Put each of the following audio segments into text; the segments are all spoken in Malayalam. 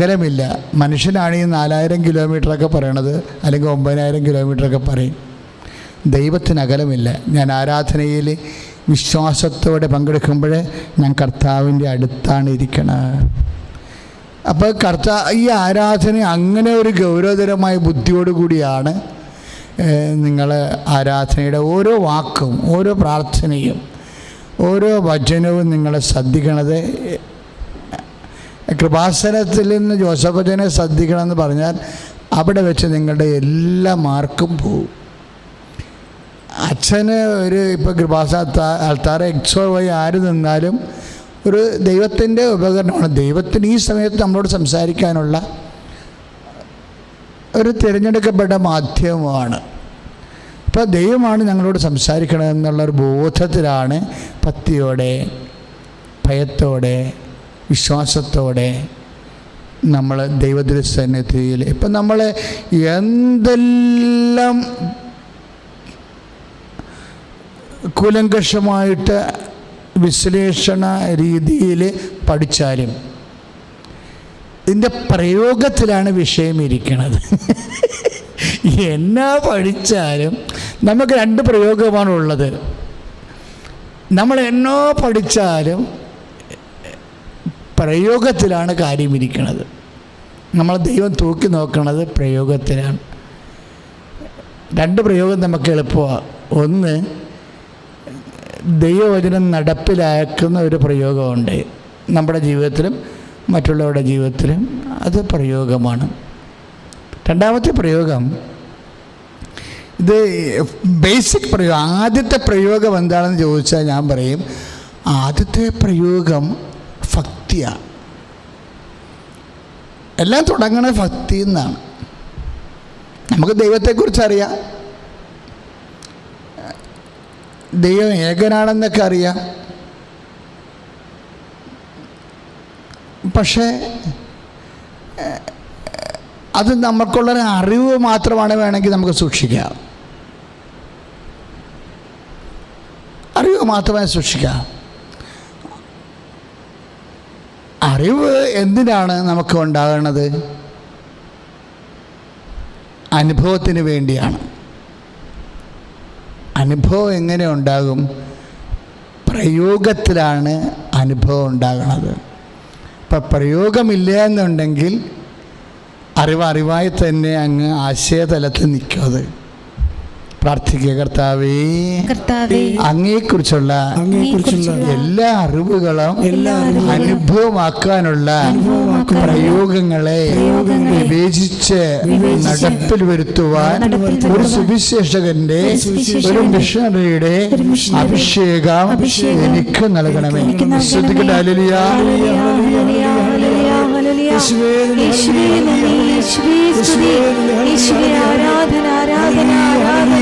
അകലമില്ല. മനുഷ്യനാണ് ഈ 4000 കിലോമീറ്ററൊക്കെ പറയണത്, അല്ലെങ്കിൽ 9000 കിലോമീറ്ററൊക്കെ പറയും. ദൈവത്തിന് അകലമില്ല. ഞാൻ ആരാധനയിൽ വിശ്വാസത്തോടെ പങ്കെടുക്കുമ്പോൾ ഞാൻ കർത്താവിൻ്റെ അടുത്താണ് ഇരിക്കണത്. അപ്പോൾ ഈ ആരാധന അങ്ങനെ ഒരു ഗൗരവതരമായ ബുദ്ധിയോടുകൂടിയാണ് നിങ്ങൾ ആരാധനയുടെ ഓരോ വാക്കും, ഓരോ പ്രാർത്ഥനയും, ഓരോ വചനവും നിങ്ങൾ ശ്രദ്ധിക്കണത്. കൃപാസനത്തിൽ നിന്ന് ജോസഫ് അച്ഛനെ ശ്രദ്ധിക്കണമെന്ന് പറഞ്ഞാൽ അവിടെ വെച്ച് നിങ്ങളുടെ എല്ലാ മാർക്കും പോവും. അച്ഛന് ഇപ്പോൾ കൃപാസന ആൾത്താരെ XY ആര് നിന്നാലും ഒരു ദൈവത്തിൻ്റെ ഉപകരണമാണ്. ദൈവത്തിന് ഈ സമയത്ത് നമ്മളോട് സംസാരിക്കാനുള്ള ഒരു തിരഞ്ഞെടുക്കപ്പെട്ട മാധ്യമമാണ്. അപ്പോൾ ദൈവമാണ് ഞങ്ങളോട് സംസാരിക്കണമെന്നുള്ളൊരു ബോധത്തിലാണ് ഭക്തിയോടെ, ഭയത്തോടെ, വിശ്വാസത്തോടെ നമ്മൾ ദൈവത്തിൻ്റെ സന്നിധിയിൽ ഇപ്പം നമ്മൾ എന്തെല്ലാം കൂലങ്കഷമായിട്ട് വിശ്ലേഷണ രീതിയിൽ പഠിച്ചാലും ഇതിൻ്റെ പ്രയോഗത്തിലാണ് വിഷയം ഇരിക്കുന്നത്. എന്നാ പഠിച്ചാലും നമുക്ക് 2 പ്രയോഗമാണുള്ളത്. നമ്മൾ എന്നോ പഠിച്ചാലും പ്രയോഗത്തിലാണ് കാര്യം ഇരിക്കുന്നത്. നമ്മൾ ദൈവം തൂക്കി നോക്കുന്നത് പ്രയോഗത്തിലാണ്. 2 പ്രയോഗം നമുക്ക് എളുപ്പമാണ്. ഒന്ന്, ദൈവവചനം നടപ്പിലാക്കുന്ന ഒരു പ്രയോഗമുണ്ട് നമ്മുടെ ജീവിതത്തിലും മറ്റുള്ളവരുടെ ജീവിതത്തിലും. അത് പ്രയോഗമാണ്. 2ാമത്തെ പ്രയോഗം, ഇത് ബേസിക് പ്രയോഗം. ആദ്യത്തെ പ്രയോഗം എന്താണെന്ന് ചോദിച്ചാൽ ഞാൻ പറയും ആദ്യത്തെ പ്രയോഗം ഭക്തിയാണ്. എല്ലാം തുടങ്ങണത് ഭക്തി എന്നാണ്. നമുക്ക് ദൈവത്തെക്കുറിച്ച് അറിയാം, ദൈവം ഏകനാണെന്നൊക്കെ അറിയാം. പക്ഷേ അത് നമുക്കുള്ളൊരു അറിവ് മാത്രമാണ്. വേണമെങ്കിൽ നമുക്ക് സൂക്ഷിക്കാം, അറിവ് മാത്രമേ സൂക്ഷിക്കാം. അറിവ് എന്തിനാണ് നമുക്ക് ഉണ്ടാകുന്നത്? അനുഭവത്തിന് വേണ്ടിയാണ്. അനുഭവം എങ്ങനെ ഉണ്ടാകും? പ്രയോഗത്തിലാണ് അനുഭവം ഉണ്ടാകുന്നത്. അപ്പം പ്രയോഗമില്ല എന്നുണ്ടെങ്കിൽ അറിവായി തന്നെ അങ്ങ് ആശയതലത്തിൽ നിൽക്കുന്നത്. പ്രാർത്ഥിക്കുക, കർത്താവേ, അങ്ങയെക്കുറിച്ചുള്ള എല്ലാ അറിവുകളും അനുഭവമാക്കാനുള്ള പ്രയോഗങ്ങളെ വിവേചിച്ച് നടപ്പിൽ വരുത്തുവാൻ ഒരു സുവിശേഷകന്റെ, ഒരു മിഷണറിയുടെ അഭിഷേകം എനിക്ക് നൽകണമേ. ശ്രദ്ധിക്കട്ടെ. ഹല്ലേലൂയ, ആരാധന, ആരാധന, ആരാധന.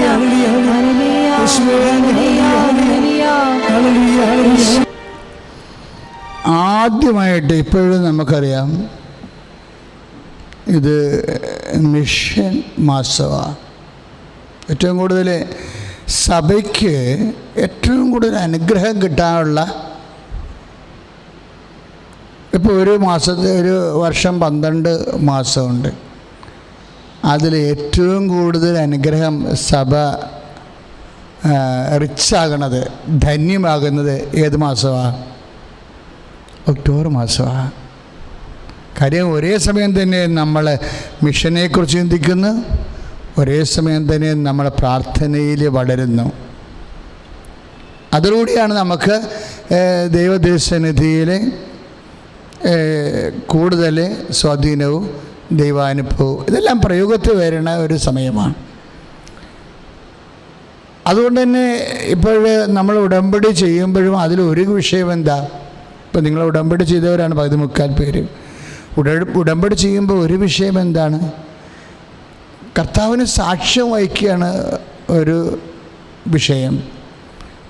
ആദ്യമായിട്ട് ഇപ്പോഴും നമുക്കറിയാം, ഇത് മിഷൻ മാസമാണ്. ഏറ്റവും കൂടുതൽ സഭയ്ക്ക് ഏറ്റവും കൂടുതൽ അനുഗ്രഹം കിട്ടാനുള്ള, ഇപ്പോൾ ഒരു വർഷം 12 മാസമുണ്ട്. അതിൽ ഏറ്റവും കൂടുതൽ അനുഗ്രഹം സഭ റിച്ചാകണത്, ധന്യമാകുന്നത് ഏത് മാസമാണ്? ഒക്ടോബർ മാസമാണ്. കാര്യം ഒരേ സമയം തന്നെ നമ്മൾ മിഷനെക്കുറിച്ച് ചിന്തിക്കുന്നു, ഒരേ സമയം തന്നെ നമ്മൾ പ്രാർത്ഥനയിൽ വളരുന്നു. അതിലൂടെയാണ് നമുക്ക് ദൈവസന്നിധിയിൽ കൂടുതൽ സ്വാധീനവും ദൈവാനുഭവവും ഇതെല്ലാം പ്രയോഗത്തിൽ വരുന്ന ഒരു സമയമാണ്. അതുകൊണ്ട് തന്നെ ഇപ്പോൾ നമ്മൾ ഉടമ്പടി ചെയ്യുമ്പോഴും അതിലൊരു വിഷയം എന്താ? ഇപ്പം നിങ്ങൾ ഉടമ്പടി ചെയ്തവരാണ് 13 പേര്. ഉടമ്പടി ചെയ്യുമ്പോൾ ഒരു വിഷയം എന്താണ്? കർത്താവിന് സാക്ഷ്യം വഹിക്കുകയാണ് ഒരു വിഷയം.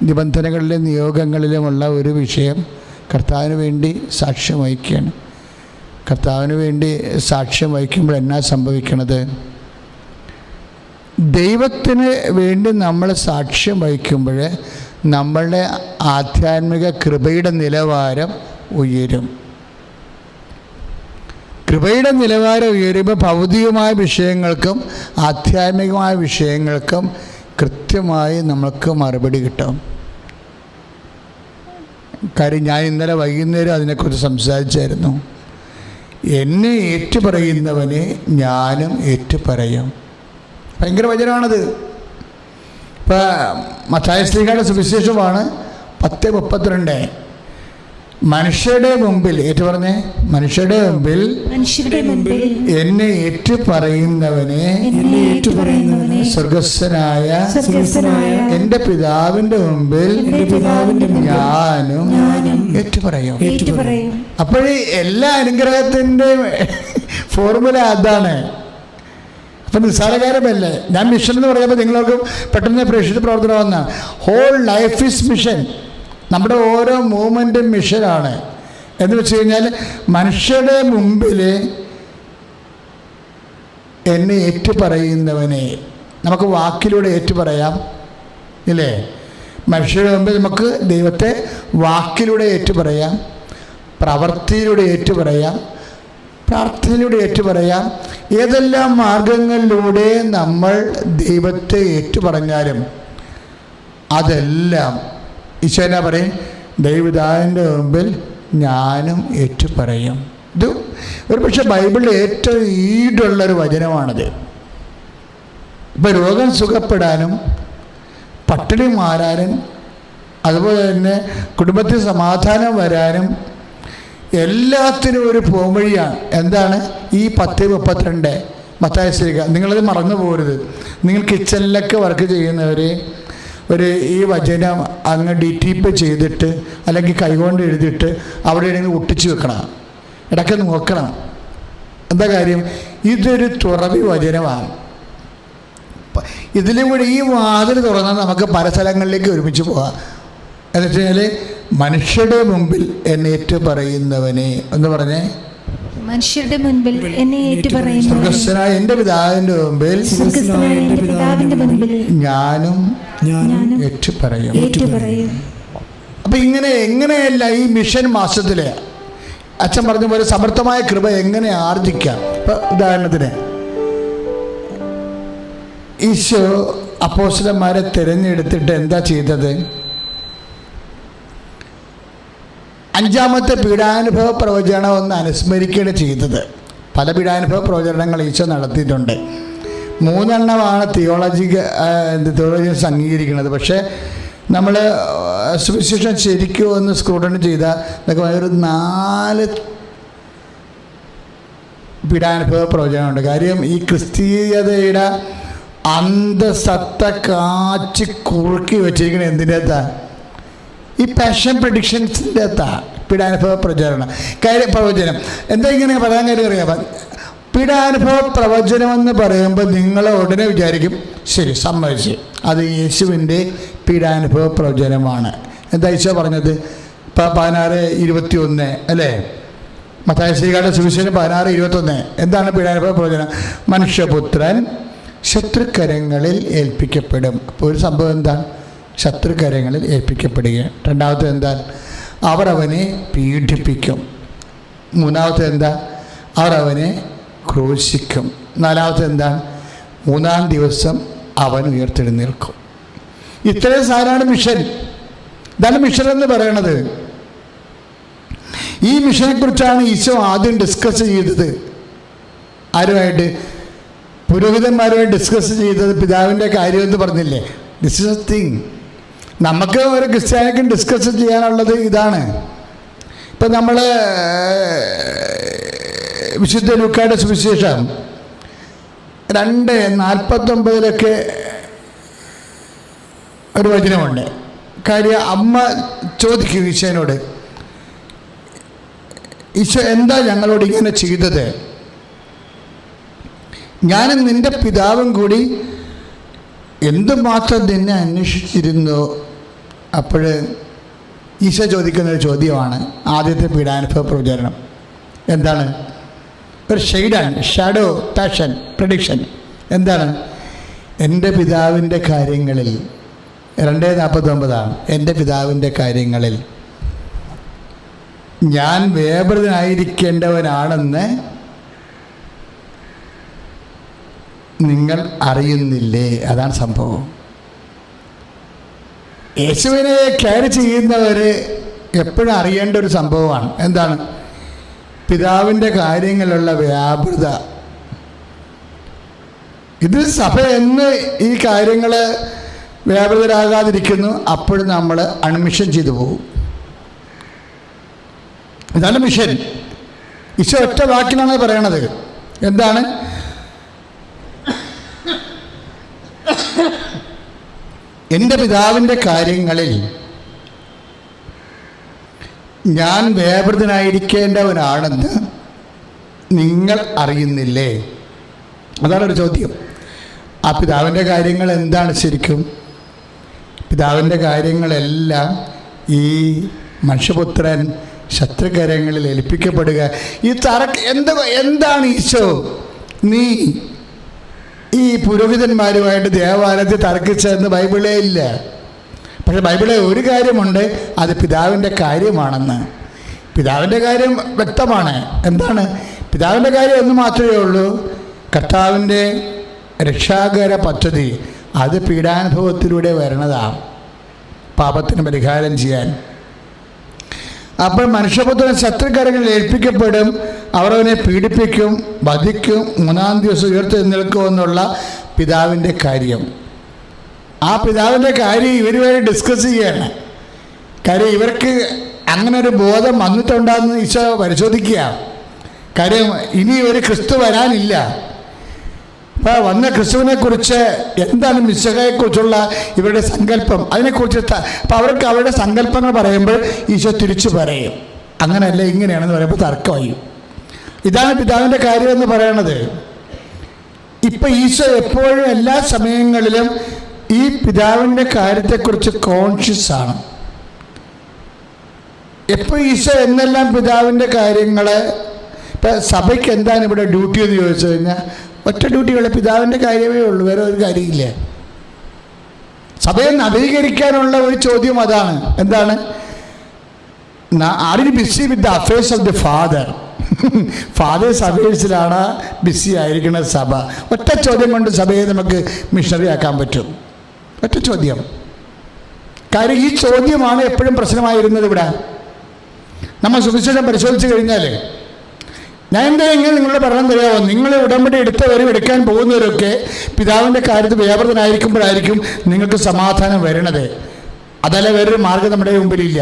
നിബന്ധനകളിലും നിയോഗങ്ങളിലുമുള്ള ഒരു വിഷയം കർത്താവിന് വേണ്ടി സാക്ഷ്യം വഹിക്കുകയാണ്. കർത്താവിന് വേണ്ടി സാക്ഷ്യം വഹിക്കുമ്പോൾ എന്നാ സംഭവിക്കണത്? ദൈവത്തിന് വേണ്ടി നമ്മൾ സാക്ഷ്യം വഹിക്കുമ്പോൾ നമ്മളുടെ ആധ്യാത്മിക കൃപയുടെ നിലവാരം ഉയരും. കൃപയുടെ നിലവാരം ഉയരുമ്പോൾ ഭൗതികമായ വിഷയങ്ങൾക്കും ആധ്യാത്മികമായ വിഷയങ്ങൾക്കും കൃത്യമായി നമുക്ക് മറുപടി കിട്ടും. കാര്യം ഞാൻ ഇന്നലെ വൈകുന്നേരം അതിനെക്കുറിച്ച് സംസാരിച്ചായിരുന്നു. എന്നെ ഏറ്റുപറയുന്നവനെ ഞാനും ഏറ്റുപറയും. ഭയങ്കര വചനമാണത്. ഇപ്പം മത്തായി ശ്ലീഹായുടെ സുവിശേഷമാണ് 10:32. മനുഷ്യരുടെ മുമ്പിൽ ഏറ്റുപറഞ്ഞേ, മനുഷ്യരുടെ മുമ്പിൽ എന്നെ ഏറ്റുപറയുന്നവനെ സ്വർഗസ്ഥനായ എൻ്റെ പിതാവിൻ്റെ മുമ്പിൽ ഞാനും ഏറ്റുപറയും. അപ്പോഴേ എല്ലാ അനുഗ്രഹത്തിൻ്റെ ഫോർമുല അതാണ്. അപ്പം നിസ്സാരകാരമല്ലേ. ഞാൻ മിഷൻ എന്ന് പറയുമ്പോൾ നിങ്ങൾക്ക് പെട്ടെന്ന് പ്രേക്ഷിത പ്രവർത്തനം വന്ന ഹോൾ ലൈഫ് ഈസ് മിഷൻ. നമ്മുടെ ഓരോ മൂവ്മെൻറ്റും മിഷനാണ്. എന്ന് വെച്ച് കഴിഞ്ഞാൽ മനുഷ്യരുടെ മുമ്പിൽ എന്നെ ഏറ്റുപറയുന്നവനെ നമുക്ക് വാക്കിലൂടെ ഏറ്റുപറയാം, ഇല്ലേ? മനുഷ്യരുടെ മുമ്പിൽ നമുക്ക് ദൈവത്തെ വാക്കിലൂടെ ഏറ്റുപറയാം, പ്രവൃത്തിയിലൂടെ ഏറ്റുപറയാം, പ്രാർത്ഥനയിലൂടെ ഏറ്റുപറയാം. ഏതെല്ലാം മാർഗങ്ങളിലൂടെ നമ്മൾ ദൈവത്തെ ഏറ്റുപറഞ്ഞാലും അതെല്ലാം ഈശോ എന്നാ പറയും? ദൈവപിതാവിൻ്റെ മുമ്പിൽ ഞാനും ഏറ്റുപറയും. ഇത് ഒരു പക്ഷേ ബൈബിളിൽ ഏറ്റവും ഈടുള്ളൊരു വചനമാണിത്. ഇപ്പം രോഗം സുഖപ്പെടാനും പട്ടിണി മാറാനും അതുപോലെ തന്നെ കുടുംബത്തിൽ സമാധാനം വരാനും എല്ലാത്തിനും ഒരു പോംവഴിയാണ്. എന്താണ്? ഈ 10:32 മത്തായി ശ്ലീഹ. നിങ്ങളത് മറന്നു പോകരുത്. നിങ്ങൾ കിച്ചണിലൊക്കെ വർക്ക് ചെയ്യുന്നവർ ഈ വചനം അങ്ങ് ഡിറ്റിപ്പ് ചെയ്തിട്ട് അല്ലെങ്കിൽ കൈകൊണ്ട് എഴുതിയിട്ട് അവിടെ എവിടെയെങ്കിലും ഒട്ടിച്ച് വെക്കണം. ഇടയ്ക്ക് നോക്കണം. എന്താ കാര്യം? ഇതൊരു തുറവി വചനമാണ്. ഇതിലൂടെ ഈ വാതിൽ തുറന്നാൽ നമുക്ക് പല സ്ഥലങ്ങളിലേക്ക് ഒരുമിച്ച് പോകാം. എന്ന് വെച്ച് കഴിഞ്ഞാൽ മനുഷ്യരുടെ മുമ്പിൽ എന്നെ ഏറ്റുപറയുന്നവനെ എന്ന് പറഞ്ഞേ, മനുഷ്യരുടെ മുൻപിൽ എന്നെ ഏറ്റുപറയുന്നു സ്വർഗ്ഗസ്ഥനായ എൻ്റെ പിതാവിൻ്റെ മുമ്പിൽ ഞാനും ഏറ്റുപറയും. അപ്പം എങ്ങനെയല്ല ഈ മിഷൻ മാസത്തിൽ അച്ഛൻ പറഞ്ഞ പോലെ സമർത്ഥമായ കൃപ എങ്ങനെ ആർജിക്കാം? ഇപ്പം ഉദാഹരണത്തിന് ഈശോ അപ്പോസ്തലന്മാരെ തിരഞ്ഞെടുത്തിട്ട് എന്താ ചെയ്തത്? 5ാമത്തെ പീഡാനുഭവ പ്രവചനം ഒന്ന് അനുസ്മരിക്കുകയാണ് ചെയ്തത്. പല പീഡാനുഭവ പ്രവചനങ്ങൾ ഈശോ നടത്തിയിട്ടുണ്ട്. 3 തിയോളജിയൻസ് അംഗീകരിക്കുന്നത്. പക്ഷേ നമ്മൾ സുവിശേഷം ശരിക്കും ഒന്ന് സ്ക്രൂട്ടണി ചെയ്താൽ ഇതൊക്കെ ഒരു 4 പീഡാനുഭവ പ്രവചനമുണ്ട്. കാര്യം ഈ ക്രിസ്തീയതയുടെ അന്തസത്ത കാച്ചി കുറുക്കി വെച്ചിരിക്കുന്നത് എന്തിൻ്റെ അകത്താ? ഈ പാഷൻ പ്രഡിക്ഷൻസിൻ്റെ അകത്താ പീഡാനുഭവ പ്രവചനം. എന്താ ഇങ്ങനെ പറയാൻ കാര്യം അറിയാം? പീഡാനുഭവ പ്രവചനമെന്ന് പറയുമ്പോൾ നിങ്ങൾ ഉടനെ വിചാരിക്കും ശരി സമ്മതിച്ച് അത് യേശുവിൻ്റെ പീഡാനുഭവ പ്രവചനമാണ്. എന്താ ഈശോ പറഞ്ഞത്? 16:21 അല്ലേ? മത്തായി ശ്ലീഹായുടെ സുവിശേഷം 16:21. എന്താണ് പീഡാനുഭവ പ്രവചനം? മനുഷ്യപുത്രൻ ശത്രുക്കരങ്ങളിൽ ഏൽപ്പിക്കപ്പെടും. അപ്പോൾ ഒരു സംഭവം എന്താ? ശത്രുക്കരങ്ങളിൽ ഏൽപ്പിക്കപ്പെടുക. രണ്ടാമത്തെ എന്താ? അവർ അവനെ പീഡിപ്പിക്കും. മൂന്നാമത്തെ എന്താ? അവർ അവനെ ക്രൂശിക്കും. നാലാമത്തെ എന്താണ്? 3-ാം ദിവസം അവൻ ഉയർത്തെഴുന്നേൽക്കും. ഇത്രയും സാധനമാണ് മിഷൻ. ഇതാണ് മിഷൻ എന്ന് പറയണത്. ഈ മിഷനെക്കുറിച്ചാണ് ഈശോ ആദ്യം ഡിസ്കസ് ചെയ്തത്. ആരുമായിട്ട്? പുരോഹിതന്മാരുമായി ഡിസ്കസ് ചെയ്തത് പിതാവിൻ്റെ കാര്യമെന്ന് പറഞ്ഞില്ലേ? This is A thing. നമുക്ക് ഒരു ക്രിസ്ത്യാനിക്കും ഡിസ്കസ് ചെയ്യാനുള്ളത് ഇതാണ്. ഇപ്പം നമ്മൾ വിശുദ്ധ ലൂക്കായുടെ സുവിശേഷം 2:49 ഒരു വചനമുണ്ട്. കാര്യം അമ്മ ചോദിക്കും ഈശോനോട്, ഈശോ എന്താ ഞങ്ങളോട് ഇങ്ങനെ ചെയ്തത്? ഞാനും നിൻ്റെ പിതാവും കൂടി എന്തുമാത്രം നിന്നെ അന്വേഷിച്ചിരുന്നു. അപ്പോൾ ഈശോ ചോദിക്കുന്നൊരു ചോദ്യമാണ് ആദ്യത്തെ പീഡാനുഭവ പ്രചരണം. എന്താണ്? ഒരു ഷെയ്ഡാണ്, ഷാഡോ പാഷൻ പ്രഡിക്ഷൻ. എന്താണ്? എൻ്റെ പിതാവിൻ്റെ കാര്യങ്ങളിൽ 2:49 എൻ്റെ പിതാവിൻ്റെ കാര്യങ്ങളിൽ ഞാൻ വ്യാപൃതനായിരിക്കേണ്ടവനാണെന്ന് നിങ്ങൾ അറിയുന്നില്ലേ? അതാണ് സംഭവം. യേശുവിനെ കെയർ ചെയ്യുന്നവർ എപ്പോഴും അറിയേണ്ട ഒരു സംഭവമാണ്. എന്താണ്? പിതാവിൻ്റെ കാര്യങ്ങളിലുള്ള വ്യാപൃത. ഇത് സഭ എന്ന് ഈ കാര്യങ്ങൾ വ്യാപൃതരാകാതിരിക്കുന്നു, അപ്പോഴും നമ്മൾ അൺമിഷൻ ചെയ്തു പോകും. ഇതാണ് മിഷൻ. ഈശോ ഒറ്റ വാക്കിലാണ് പറയണത്. എന്താണ്? എൻ്റെ പിതാവിൻ്റെ കാര്യങ്ങളിൽ ഞാൻ വ്യാപൃതനായിരിക്കേണ്ടവനാണെന്ന് നിങ്ങൾ അറിയുന്നില്ലേ? അതാണൊരു ചോദ്യം. ആ പിതാവിൻ്റെ കാര്യങ്ങൾ എന്താണ് ശരിക്കും? പിതാവിൻ്റെ കാര്യങ്ങളെല്ലാം ഈ മനുഷ്യപുത്രൻ ശത്രുകരങ്ങളിൽ ഏൽപ്പിക്കപ്പെടുക. ഈ എന്താണ് ഈശോ നീ ഈ പുരോഹിതന്മാരുമായിട്ട് ദേവാലയത്തിൽ തർക്കിച്ചതെന്ന് ബൈബിളേ ഇല്ല. പക്ഷെ ബൈബിളിൽ ഒരു കാര്യമുണ്ട്, അത് പിതാവിൻ്റെ കാര്യമാണെന്ന്. പിതാവിൻ്റെ കാര്യം വ്യക്തമാണ്. എന്താണ് പിതാവിൻ്റെ കാര്യം? എന്ന് മാത്രമേ ഉള്ളൂ, കർത്താവിൻ്റെ രക്ഷാകര പദ്ധതി അത് പീഡാനുഭവത്തിലൂടെ വരണതാണ്, പാപത്തിന് പരിഹാരം ചെയ്യാൻ. അപ്പോൾ മനുഷ്യപുത്രൻ ശത്രുക്കരങ്ങളിൽ ഏൽപ്പിക്കപ്പെടും, അവർ അവനെ പീഡിപ്പിക്കും, വധിക്കും, 3-ാം ദിവസം ഉയർത്തെഴുന്നേൽക്കുമെന്നുള്ള പിതാവിൻ്റെ കാര്യം. ആ പിതാവിൻ്റെ കാര്യം ഇവരുമായി ഡിസ്കസ് ചെയ്യാണ്. കാര്യം ഇവർക്ക് അങ്ങനെ ഒരു ബോധം വന്നിട്ടുണ്ടാകുന്ന ഈശോ പരിശോധിക്കുക. കാര്യം ഇനി ഒരു ക്രിസ്തു വരാനില്ല. അപ്പോൾ വന്ന ക്രിസ്തുവിനെക്കുറിച്ച് എന്താണ് മിശിഹായെക്കുറിച്ചുള്ള ഇവരുടെ സങ്കല്പം, അതിനെക്കുറിച്ച് അപ്പോൾ അവർക്ക് അവരുടെ സങ്കല്പങ്ങൾ പറയുമ്പോൾ ഈശോ തിരിച്ചു പറയും, അങ്ങനെയല്ല ഇങ്ങനെയാണെന്ന് പറയുമ്പോൾ തർക്കമായി. ഇതാണ് പിതാവിൻ്റെ കാര്യമെന്ന് പറയണത്. ഇപ്പം ഈശോ എപ്പോഴും എല്ലാ സമയങ്ങളിലും ഈ പിതാവിൻ്റെ കാര്യത്തെക്കുറിച്ച് കോൺഷ്യസ് ആണ്. എപ്പോൾ ഈശോ എന്നെല്ലാം പിതാവിൻ്റെ കാര്യങ്ങൾ. ഇപ്പം സഭയ്ക്ക് എന്താണ് ഇവിടെ ഡ്യൂട്ടി എന്ന് ചോദിച്ചു കഴിഞ്ഞാൽ ഒറ്റ ഡ്യൂട്ടിയുള്ള പിതാവിൻ്റെ കാര്യമേ ഉള്ളൂ, വേറെ ഒരു കാര്യമില്ല. സഭയെ നവീകരിക്കാനുള്ള ഒരു ചോദ്യം അതാണ്. എന്താണ്? Are you busy with the affairs of the father? Father's അഫയേഴ്സിലാണ് ബിസി ആയിരിക്കുന്നത് സഭ. ഒറ്റ ചോദ്യം കൊണ്ട് സഭയെ നമുക്ക് മിഷണറി ആക്കാൻ പറ്റും. ഒറ്റ ചോദ്യം. കാര്യം ഈ ചോദ്യമാണ് എപ്പോഴും പ്രശ്നമായിരുന്നത് ഇവിടെ. നമ്മൾ സുവിശേഷം പരിശോധിച്ച് കഴിഞ്ഞാൽ, ഞാൻ എന്തായാലും നിങ്ങളുടെ പഠനം തരാമോ, നിങ്ങൾ ഉടമ്പടി എടുത്തവരും എടുക്കാൻ പോകുന്നവരൊക്കെ പിതാവിൻ്റെ കാര്യത്തിൽ വ്യാപൃതനായിരിക്കുമ്പോഴായിരിക്കും നിങ്ങൾക്ക് സമാധാനം വരണത്. അതല്ല വേറൊരു മാർഗം നമ്മുടെ മുമ്പിലില്ല.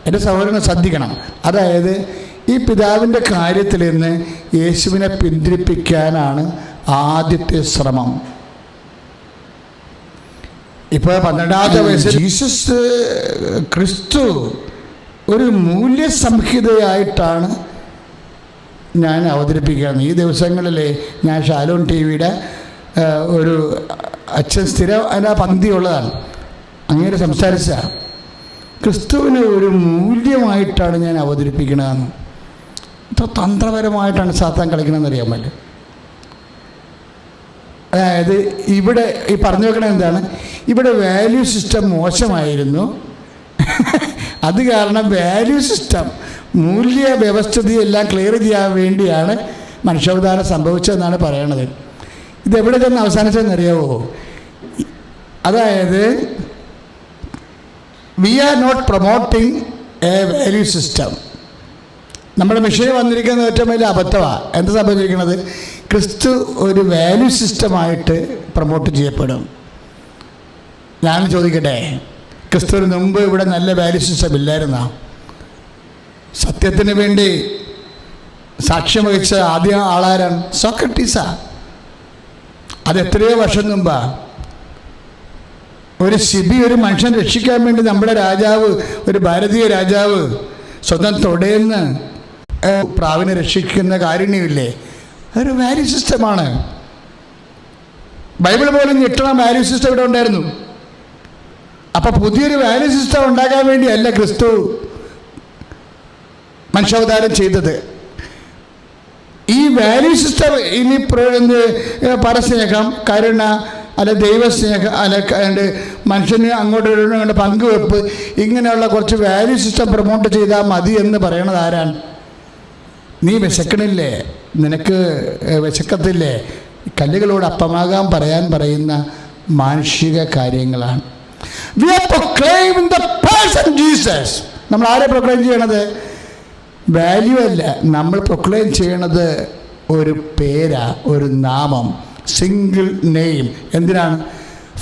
എൻ്റെ സഹോദരനെ ശ്രദ്ധിക്കണം. അതായത് ഈ പിതാവിൻ്റെ കാര്യത്തിൽ നിന്ന് യേശുവിനെ പിന്തിരിപ്പിക്കാനാണ് ആദ്യത്തെ ശ്രമം. ഇപ്പോൾ 12ാമത്തെ വയസ്സിൽ ജീസസ് ക്രിസ്തു ഒരു മൂല്യസംഹിതയായിട്ടാണ് ഞാൻ അവതരിപ്പിക്കുകയാണ്. ഈ ദിവസങ്ങളിൽ ഞാൻ ഷാലോൺ ടി വിയുടെ ഒരു അച്ഛൻ സ്ഥിരം അതിൻ്റെ പന്തിയുള്ളതാണ്, അങ്ങനെ സംസാരിച്ച ക്രിസ്തുവിന് ഒരു മൂല്യമായിട്ടാണ് ഞാൻ അവതരിപ്പിക്കണതെന്ന്. ഇത്ര തന്ത്രപരമായിട്ടാണ് സാത്താൻ കളിക്കണമെന്ന് അറിയാൻ പറ്റും. അതായത് ഇവിടെ ഈ പറഞ്ഞു വെക്കണത് എന്താണ്, ഇവിടെ വാല്യൂ സിസ്റ്റം മോശമായിരുന്നു, അത് കാരണം വാല്യൂ സിസ്റ്റം മൂല്യ വ്യവസ്ഥിതിയെല്ലാം ക്ലിയർ ചെയ്യാൻ വേണ്ടിയാണ് മനുഷ്യാവതാരം സംഭവിച്ചതെന്നാണ് പറയണത്. ഇതെവിടെ തന്നെ അവസാനിച്ചതെന്നറിയാവോ? അതായത് we are not promoting a value system. നമ്മുടെ മിഷനിൽ വന്നിരിക്കുന്ന ഏറ്റവും വലിയ അബദ്ധമാണ്. എന്താ സംഭവിച്ചിരിക്കുന്നത്? ക്രിസ്തു ഒരു വാല്യൂ സിസ്റ്റമായിട്ട് പ്രൊമോട്ട് ചെയ്യപ്പെടും. ഞാൻ ചോദിക്കട്ടെ, ക്രിസ്തുവിന് മുമ്പ് ഇവിടെ നല്ല വാല്യൂ സിസ്റ്റം ഇല്ലായിരുന്നോ? സത്യത്തിന് വേണ്ടി സാക്ഷ്യം വഹിച്ച ആദ്യ ആളാരാണ്? സോക്രട്ടീസാ. അത് എത്രയോ വർഷം മുമ്പാ. ഒരു ഒരു മനുഷ്യൻ രക്ഷിക്കാൻ വേണ്ടി നമ്മുടെ രാജാവ്, ഒരു ഭാരതീയ രാജാവ് സ്വന്തം തൊടേന്ന് പ്രാവിനെ രക്ഷിക്കുന്ന കാരുണ്യമില്ലേ, അതൊരു വാല്യൂ സിസ്റ്റമാണ്. ബൈബിൾ പോലും ഞെട്ടണ വാല്യൂ സിസ്റ്റം ഇവിടെ ഉണ്ടായിരുന്നു. അപ്പം പുതിയൊരു വാല്യൂ സിസ്റ്റം ഉണ്ടാക്കാൻ വേണ്ടിയല്ല ക്രിസ്തു മനുഷ്യാവതാരം ചെയ്തത്. ഈ വാല്യൂ സിസ്റ്റം ഇനി പരസ്നേഹം, കരുണ, അല്ല ദൈവസ്നേഹം, അല്ല മനുഷ്യന് അങ്ങോട്ട് പങ്കുവെപ്പ്, ഇങ്ങനെയുള്ള കുറച്ച് വാല്യൂ സിസ്റ്റം പ്രൊമോട്ട് ചെയ്താൽ മതി എന്ന് പറയണത് ആരാണ്? നീ വിശക്കണില്ലേ? നിനക്ക് വിശക്കത്തില്ലേ? കല്ലുകളോട് അപ്പമാകാൻ പറയുന്ന മാനുഷിക കാര്യങ്ങളാണ്. We are proclaiming the person Jesus. നമ്മൾ ആരെ പ്രൊക്ലെയിം ചെയ്യണത്? വാല്യൂ അല്ല, നമ്മൾ പ്രൊക്ലെയിം ചെയ്യണത് ഒരു പേരാ, ഒരു നാമം, സിംഗിൾ നെയിം. എന്തിനാണ്?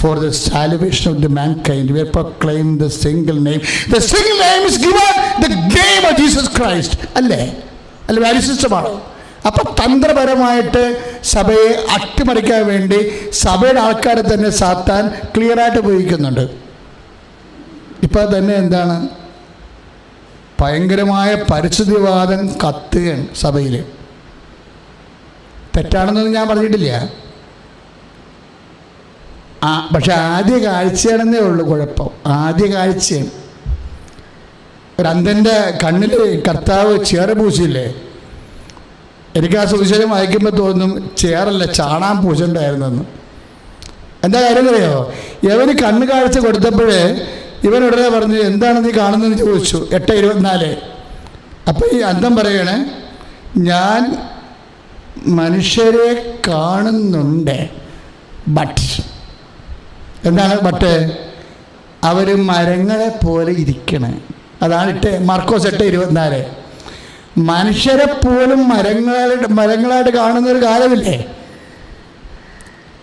For the salvation of the mankind, we are proclaiming the single name. The single name is given, the name of Jesus Christ. അല്ലേ? അല്ല, വാല്യൂ സിസ്റ്റമാണ്. അപ്പം തന്ത്രപരമായിട്ട് സഭയെ അട്ടിമറിക്കാൻ വേണ്ടി സഭയുടെ ആൾക്കാരെ തന്നെ സാത്താൻ ക്ലിയറായിട്ട് ഉപയോഗിക്കുന്നുണ്ട്. ഇപ്പം തന്നെ എന്താണ്? ഭയങ്കരമായ പരിസ്ഥിതിവാദം കത്തുകയാണ് സഭയിൽ. തെറ്റാണെന്നൊന്നും ഞാൻ പറഞ്ഞിട്ടില്ല. പക്ഷെ ആദ്യ കാഴ്ചയാണെന്നേ ഉള്ളൂ കുഴപ്പം. ആദ്യ കാഴ്ചയാണ്. ഒരു അന്ധൻ്റെ കണ്ണിൽ കർത്താവ് ചേറ് പൂശില്ലേ? എനിക്ക് ആ സുവിശേഷം വായിക്കുമ്പോൾ തോന്നും ചേറല്ല, ചാണാൻ പൂശണ്ടായിരുന്നെന്ന്. എന്താ കാര്യം അറിയോ? ഇവന് കണ്ണ് കാഴ്ച കൊടുത്തപ്പോഴേ ഇവൻ ഉടനെ പറഞ്ഞു, എന്താണ് നീ കാണുന്നതെന്ന് ചോദിച്ചു. 8:24. അപ്പം ഈ അന്ധം പറയണേ, ഞാൻ മനുഷ്യരെ കാണുന്നുണ്ട്, ബട്ട് എന്താണ് ബട്ട്? അവർ മരങ്ങളെ പോലെ ഇരിക്കണേ. അതാണ് മാർക്കോസ് 8:24. മനുഷ്യരെ പോലും മരങ്ങളായിട്ട് കാണുന്ന ഒരു കാലമില്ലേ?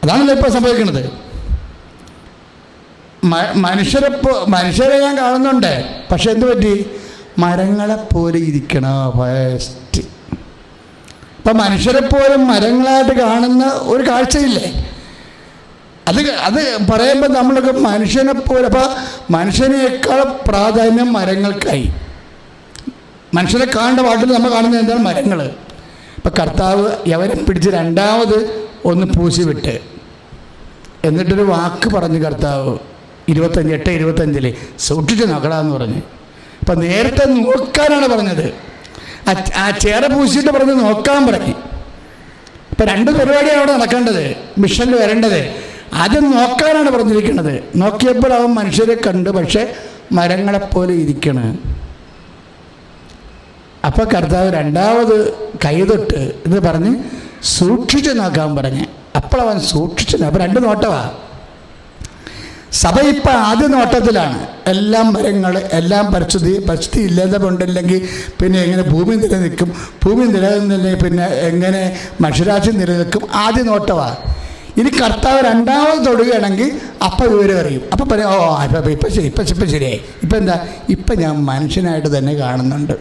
അതാണല്ലോ ഇപ്പോൾ സംഭവിക്കുന്നത്. മനുഷ്യരെ ഞാൻ കാണുന്നുണ്ട്, പക്ഷെ എന്ത് പറ്റി? മരങ്ങളെപ്പോലെ ഇരിക്കണം ഫസ്റ്റ്. അപ്പം മനുഷ്യരെപ്പോലും മരങ്ങളായിട്ട് കാണുന്ന ഒരു കാഴ്ചയില്ലേ? അത് പറയുമ്പോൾ നമ്മളൊക്കെ മനുഷ്യനെപ്പോലെ, അപ്പം മനുഷ്യനേക്കാൾ പ്രാധാന്യം മരങ്ങൾക്കായി. മനുഷ്യനെ കാണേണ്ട വാട്ടിൽ നമ്മൾ കാണുന്നത് എന്താണ്? മരങ്ങൾ. ഇപ്പം കർത്താവ് യവനെ പിടിച്ച് രണ്ടാമത് ഒന്ന് പൂശി വിട്ട്, എന്നിട്ടൊരു വാക്ക് പറഞ്ഞു കർത്താവ് 8:25 സൂക്ഷിച്ച് നോക്കടാന്ന് പറഞ്ഞു. അപ്പം നേരത്തെ നോക്കാനാണ് പറഞ്ഞത്. ആ ചേര പൂശിയിട്ട് പറഞ്ഞ് നോക്കാൻ പറഞ്ഞു. ഇപ്പം രണ്ട് പരിപാടിയാണ് അവിടെ നടക്കേണ്ടത്, മിഷനിൽ വരേണ്ടത്. ആദ്യം നോക്കാനാണ് പറഞ്ഞിരിക്കുന്നത്. നോക്കിയപ്പോൾ അവൻ മനുഷ്യരെ കണ്ട്, പക്ഷെ മരങ്ങളെപ്പോലെ ഇരിക്കണ്. അപ്പം കർത്താവ് രണ്ടാമത് കൈതൊട്ട് ഇത് പറഞ്ഞ് സൂക്ഷിച്ച് നോക്കാൻ പറഞ്ഞ്. അപ്പോൾ അവൻ സൂക്ഷിച്ചു. അപ്പം രണ്ട് നോട്ടമാ. സഭ ഇപ്പം ആദ്യ നോട്ടത്തിലാണ്. എല്ലാം മരങ്ങൾ, എല്ലാം പരിസ്ഥിതി ഇല്ലാത്തതുണ്ടെങ്കിൽ പിന്നെ എങ്ങനെ ഭൂമി നിലനിൽക്കും? ഭൂമി നിലനിന്നില്ലെങ്കിൽ പിന്നെ എങ്ങനെ മനുഷ്യരാശി നിലനിൽക്കും? ആദ്യ നോട്ടമാണ്. ഇനി കർത്താവ് രണ്ടാമത് തൊടുകയാണെങ്കിൽ അപ്പം വിവരം അറിയും. അപ്പം പറയും, ഓ ഇപ്പം ശരിയായി. ഇപ്പം എന്താ? ഇപ്പം ഞാൻ മനുഷ്യനായിട്ട് തന്നെ കാണുന്നുണ്ട്.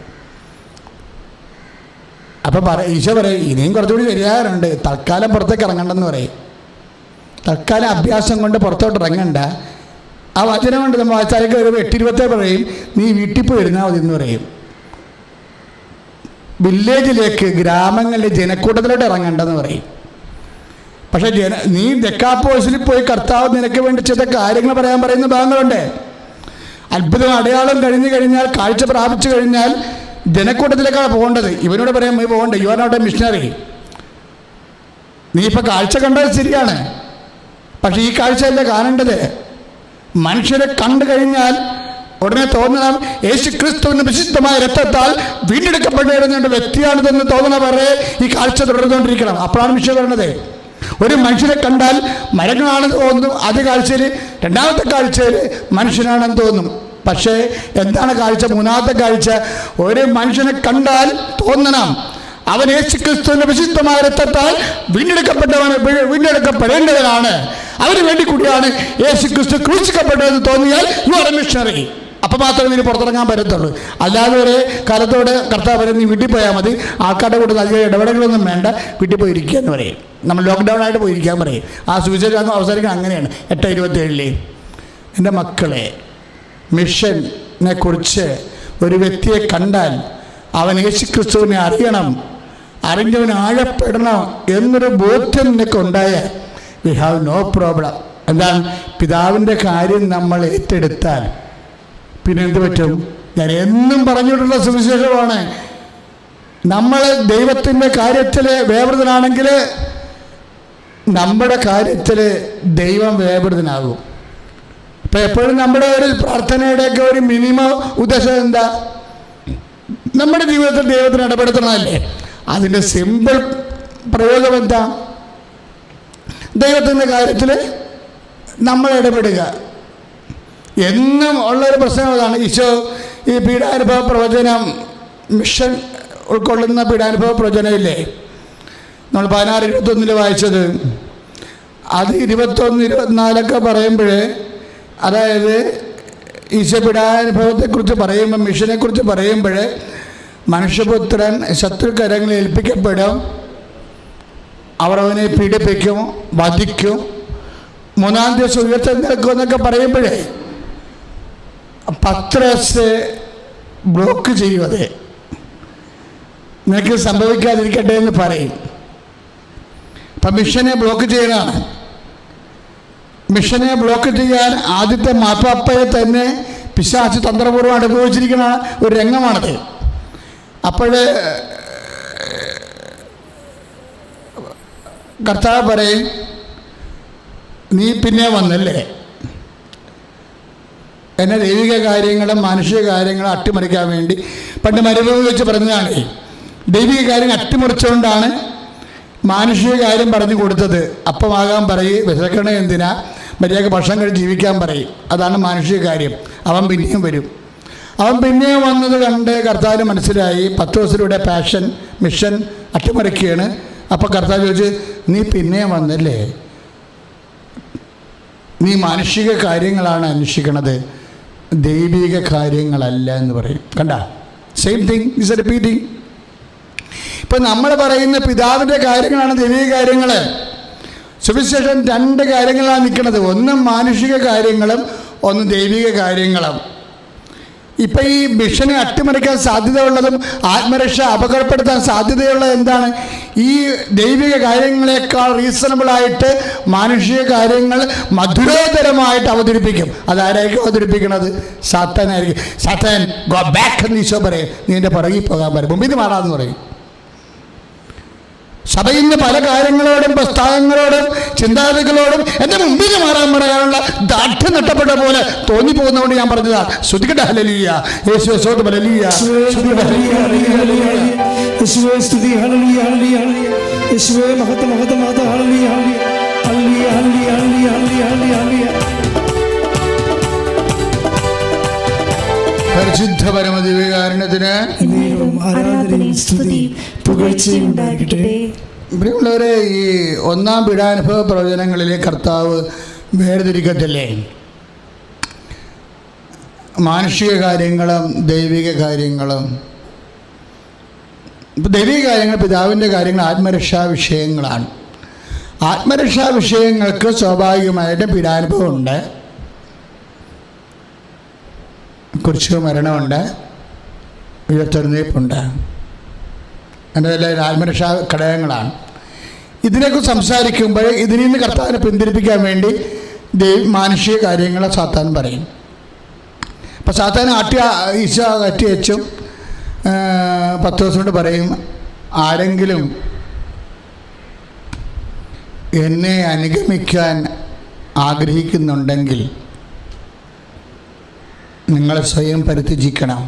അപ്പം ഈശോ പറയും, ഇനിയും കുറച്ചുകൂടി ശരിയാകാറുണ്ട്, തൽക്കാലം പുറത്തേക്ക് ഇറങ്ങണ്ടെന്ന് പറയും. തൽക്കാലം അഭ്യാസം കൊണ്ട് പുറത്തോട്ട് ഇറങ്ങണ്ട. ആ വചനം കൊണ്ട് നമ്മൾ വായിച്ചാലേക്ക് ഒരു 8:27 പറയും, നീ വീട്ടിൽ പോയി ഇരുന്നാൽ മതി എന്ന് പറയും. വില്ലേജിലേക്ക്, ഗ്രാമങ്ങളിലെ ജനക്കൂട്ടത്തിലോട്ട് ഇറങ്ങണ്ടെന്ന് പറയും. പക്ഷേ നീ ദെക്കാപ്പോസിൽ പോയി കർത്താവ് നിനക്ക് വേണ്ടി ചെയ്ത കാര്യങ്ങൾ പറയാൻ പറയുന്ന ഭാഗങ്ങളുണ്ട്. അത്ഭുതം അടയാളം കഴിഞ്ഞു കഴിഞ്ഞാൽ, കാഴ്ച പ്രാപിച്ചു കഴിഞ്ഞാൽ ജനക്കൂട്ടത്തിലേക്കാണ് പോകേണ്ടത്. ഇവനോട് പറയാൻ പോകണ്ട, you are not a missionary. നീ ഇപ്പം കാഴ്ച കണ്ടത് ശരിയാണ്, പക്ഷെ ഈ കാഴ്ചയല്ല കാണേണ്ടത്. മനുഷ്യരെ കണ്ടു കഴിഞ്ഞാൽ ഉടനെ തോന്നണം, യേശു ക്രിസ്തുവിന്റെ വിശുദ്ധമായ രക്തത്താൽ വീണ്ടെടുക്കപ്പെട്ടിരുന്ന വ്യക്തിയാണിതെന്ന് തോന്നണ വരെ ഈ കാഴ്ച തുടർന്നുകൊണ്ടിരിക്കണം. അപ്പോഴാണ് വിഷയം വരുന്നത്. ഒരു മനുഷ്യനെ കണ്ടാൽ മരങ്ങളാണെന്ന് തോന്നും ആദ്യ കാഴ്ചയിൽ, രണ്ടാമത്തെ കാഴ്ചയിൽ മനുഷ്യനാണെന്ന് തോന്നും. പക്ഷേ എന്താണ് കാഴ്ച? മൂന്നാമത്തെ കാഴ്ച, ഒരു മനുഷ്യനെ കണ്ടാൽ തോന്നണം അവൻ യേശു ക്രിസ്തുവിന്റെ വിശുദ്ധമായ രക്തത്താൽ വീണ്ടെടുക്കപ്പെടേണ്ടവനാണ്, അവന് വേണ്ടി കൂടിയാണ് യേശു ക്രിസ്തു ക്രൂശിക്കപ്പെട്ടതെന്ന് തോന്നിയാൽ യു ആർ എ മിഷണറി. അപ്പം മാത്രമേ നീ പുറത്തിറങ്ങാൻ പറ്റത്തുള്ളൂ. അല്ലാതെ ഒരു കാലത്തോടെ കർത്താവ് പറയും, നീ വീട്ടിൽ പോയാൽ മതി, ആൾക്കാരുടെ കൂടെ നല്ല ഇടപെടലുകളൊന്നും വേണ്ട, വീട്ടിൽ പോയിരിക്കുക എന്ന് പറയും. നമ്മൾ ലോക്ക്ഡൗൺ ആയിട്ട് പോയിരിക്കാൻ പറയും. ആ സുവിശേഷം അവസാനിക്കാൻ അങ്ങനെയാണ്. 8:27 എൻ്റെ മക്കളെ, മിഷനെ കുറിച്ച് ഒരു വ്യക്തിയെ കണ്ടാൽ അവൻ യേശു ക്രിസ്തുവിനെ അറിയണം, അറിഞ്ഞവൻ ആഴപ്പെടണം എന്നൊരു ബോധ്യം നിനക്ക് ഉണ്ടായാൽ വി ഹാവ് നോ പ്രോബ്ലം. എന്താണ്? പിതാവിൻ്റെ കാര്യം നമ്മൾ ഏറ്റെടുത്താൽ പിന്നെ എന്ത് പറ്റും? ഞാൻ എന്നും പറഞ്ഞിട്ടുള്ള സുവിശേഷമാണ്. നമ്മൾ ദൈവത്തിൻ്റെ കാര്യത്തിൽ വേവൃതനാണെങ്കിൽ നമ്മുടെ കാര്യത്തിൽ ദൈവം വേവൃതനാകും. ഇപ്പം എപ്പോഴും നമ്മുടെ ഒരു പ്രാർത്ഥനയുടെയൊക്കെ ഒരു മിനിമം ഉദ്ദേശം എന്താ? നമ്മുടെ ജീവിതത്തിൽ ദൈവത്തിന് ഇടപെടുത്തണമല്ലേ. അതിൻ്റെ സിമ്പിൾ പ്രയോഗം എന്താ? ദൈവത്തിൻ്റെ കാര്യത്തിൽ നമ്മൾ ഇടപെടുക. എന്നും ഉള്ളൊരു പ്രശ്നം അതാണ്. ഈശോ ഈ പീഡാനുഭവ പ്രവചനം, മിഷൻ ഉൾക്കൊള്ളുന്ന പീഡാനുഭവ പ്രവചനമില്ലേ, നമ്മൾ 16-21 വായിച്ചത്, അത് 21-24 പറയുമ്പോൾ, അതായത് ഈശോ പീഡാനുഭവത്തെക്കുറിച്ച് പറയുമ്പോൾ, മിഷനെക്കുറിച്ച് പറയുമ്പോൾ, മനുഷ്യപുത്രൻ ശത്രുക്കരങ്ങളിൽ ഏൽപ്പിക്കപ്പെടും, അവർ അവനെ പീഡിപ്പിക്കും, വധിക്കും, 3-ാം ദിവസം ഉയർത്തെഴുന്നേൽക്കും എന്നൊക്കെ പറയുമ്പോഴേ പത്രോസ് ബ്ലോക്ക് ചെയ്യുവത്, നിനക്ക് സംഭവിക്കാതിരിക്കട്ടെ എന്ന് പറയും. അപ്പം മിഷനെ ബ്ലോക്ക് ചെയ്യണതാണ്. മിഷനെ ബ്ലോക്ക് ചെയ്യാൻ ആദ്യത്തെ മാർപ്പാപ്പയെ തന്നെ പിശാച് തന്ത്രപൂർവ്വം അനുഭവിച്ചിരിക്കുന്ന ഒരു രംഗമാണത്. അപ്പോൾ കർത്താവ് പറയും, നീ പിന്നെ വന്നല്ലേ എന്നെ ദൈവിക കാര്യങ്ങളും മാനുഷിക കാര്യങ്ങളും അട്ടിമറിക്കാൻ വേണ്ടി. പണ്ട് മരുഭൂമി വെച്ച് പറഞ്ഞതാണ്, ദൈവിക കാര്യങ്ങൾ അട്ടിമറിച്ചുകൊണ്ടാണ് മാനുഷിക കാര്യം പറഞ്ഞു കൊടുത്തത്. അപ്പമാകാൻ പറയും, വിശക്കണേ എന്തിനാ, മര്യാദക്ക് ഭക്ഷണം കഴിച്ച് ജീവിക്കാൻ പറയും. അതാണ് മാനുഷിക കാര്യം. അവൻ പിന്നെയും വരും. അവൻ പിന്നെയും വന്നത് കണ്ട് കർത്താവിന് മനസ്സിലായി പത്രോസിലൂടെ പാഷൻ മിഷൻ അട്ടിമറിക്കുകയാണ്. അപ്പോൾ കർത്താവ് ചോദിച്ച്, നീ പിന്നെയും വന്നല്ലേ, നീ മാനുഷിക കാര്യങ്ങളാണ് അന്വേഷിക്കണത്, ദൈവിക കാര്യങ്ങളല്ല എന്ന് പറയും. കണ്ട, സെയിം തിങ് ഇസ് റിപ്പീറ്റിംഗ്. ഇപ്പം നമ്മൾ പറയുന്ന പിതാവിൻ്റെ കാര്യങ്ങളാണ് ദൈവിക കാര്യങ്ങൾ. സുവിശേഷം 2 കാര്യങ്ങളാണ് നിൽക്കുന്നത്, ഒന്ന് മാനുഷിക കാര്യങ്ങളും ഒന്ന് ദൈവിക കാര്യങ്ങളും. ഇപ്പം ഈ മിഷനെ അട്ടിമറിക്കാൻ സാധ്യതയുള്ളതും ആത്മരക്ഷ അപകടപ്പെടുത്താൻ സാധ്യതയുള്ളത് എന്താണ്? ഈ ദൈവിക കാര്യങ്ങളെക്കാൾ റീസണബിളായിട്ട് മാനുഷിക കാര്യങ്ങൾ മധുരോധരമായിട്ട് അവതരിപ്പിക്കും. അതാരായിരിക്കും അവതരിപ്പിക്കുന്നത്? സാത്താനായിരിക്കും. സാത്താൻ ഗോ ബാക്ക് എന്ന് ഈശോ പറയും, നീ എൻ്റെ പുറകിൽ പോകാൻ പറയും, മുമ്പിൽ മാറാമെന്ന് പറയും. സഭയിൽ നിന്ന് പല കാര്യങ്ങളോടും പ്രസ്ഥാനങ്ങളോടും ചിന്താഗതികളോടും എൻ്റെ മുമ്പിൽ മാറാൻ പറയാനുള്ള ദാർഢ്യം നഷ്ടപ്പെട്ട പോലെ തോന്നിപ്പോകുന്നതുകൊണ്ട് ഞാൻ പറഞ്ഞതാണ്. ശ്രുതിക്കട്ടെ ഹല്ലേലൂയ, യേശുവേ സ്തോത്രം, ഹല്ലേലൂയ, യേശുവേ സ്തുതി, ഹല്ലേലൂയ, ഹല്ലേലൂയ, യേശുവേ മഹത്വം, മഹത്വം, മഹത്വം, ഹല്ലേലൂയ, ഹല്ലേലൂയ, ഹല്ലേലൂയ, ഹല്ലേലൂയ, ഹല്ലേലൂയ. പരിശുദ്ധ പരമദിവ്യകാരുണ്യത്തിന് ആരാധനയും സ്തുതിയും പുകഴ്ചയും ഉണ്ടാകട്ടെ. പ്രിയമുള്ളവരെ, ഈ 1-ാം പീഡാനുഭവ പ്രവചനങ്ങളിലെ കർത്താവ് വേർതിരിക്കത്തില്ലേ മാനുഷിക കാര്യങ്ങളും ദൈവിക കാര്യങ്ങളും. ഇപ്പം ദൈവിക കാര്യങ്ങൾ, പിതാവിൻ്റെ കാര്യങ്ങൾ ആത്മരക്ഷാ വിഷയങ്ങളാണ്. ആത്മരക്ഷാ വിഷയങ്ങൾക്ക് സ്വാഭാവികമായിട്ട് പീഡാനുഭവം ഉണ്ട്, കുരിശ് മരണമുണ്ട്, ഉയർത്തെഴുന്നേൽപ്പുണ്ട്. എൻ്റെ എല്ലാം ആത്മരക്ഷാ ഘടകങ്ങളാണ്. ഇതിനെക്കുറിച്ച് സംസാരിക്കുമ്പോൾ ഇതിൽ നിന്ന് കർത്താവിനെ പിന്തിരിപ്പിക്കാൻ വേണ്ടി മാനുഷിക കാര്യങ്ങളെ സാത്താൻ പറയും. അപ്പം സാത്താൻ ഈശോ അറ്റി വെച്ചും പത്രോസിനോട് പറയും, ആരെങ്കിലും എന്നെ അനുഗമിക്കാൻ ആഗ്രഹിക്കുന്നുണ്ടെങ്കിൽ നിങ്ങളെ സ്വയം പരിത്യജിക്കണം,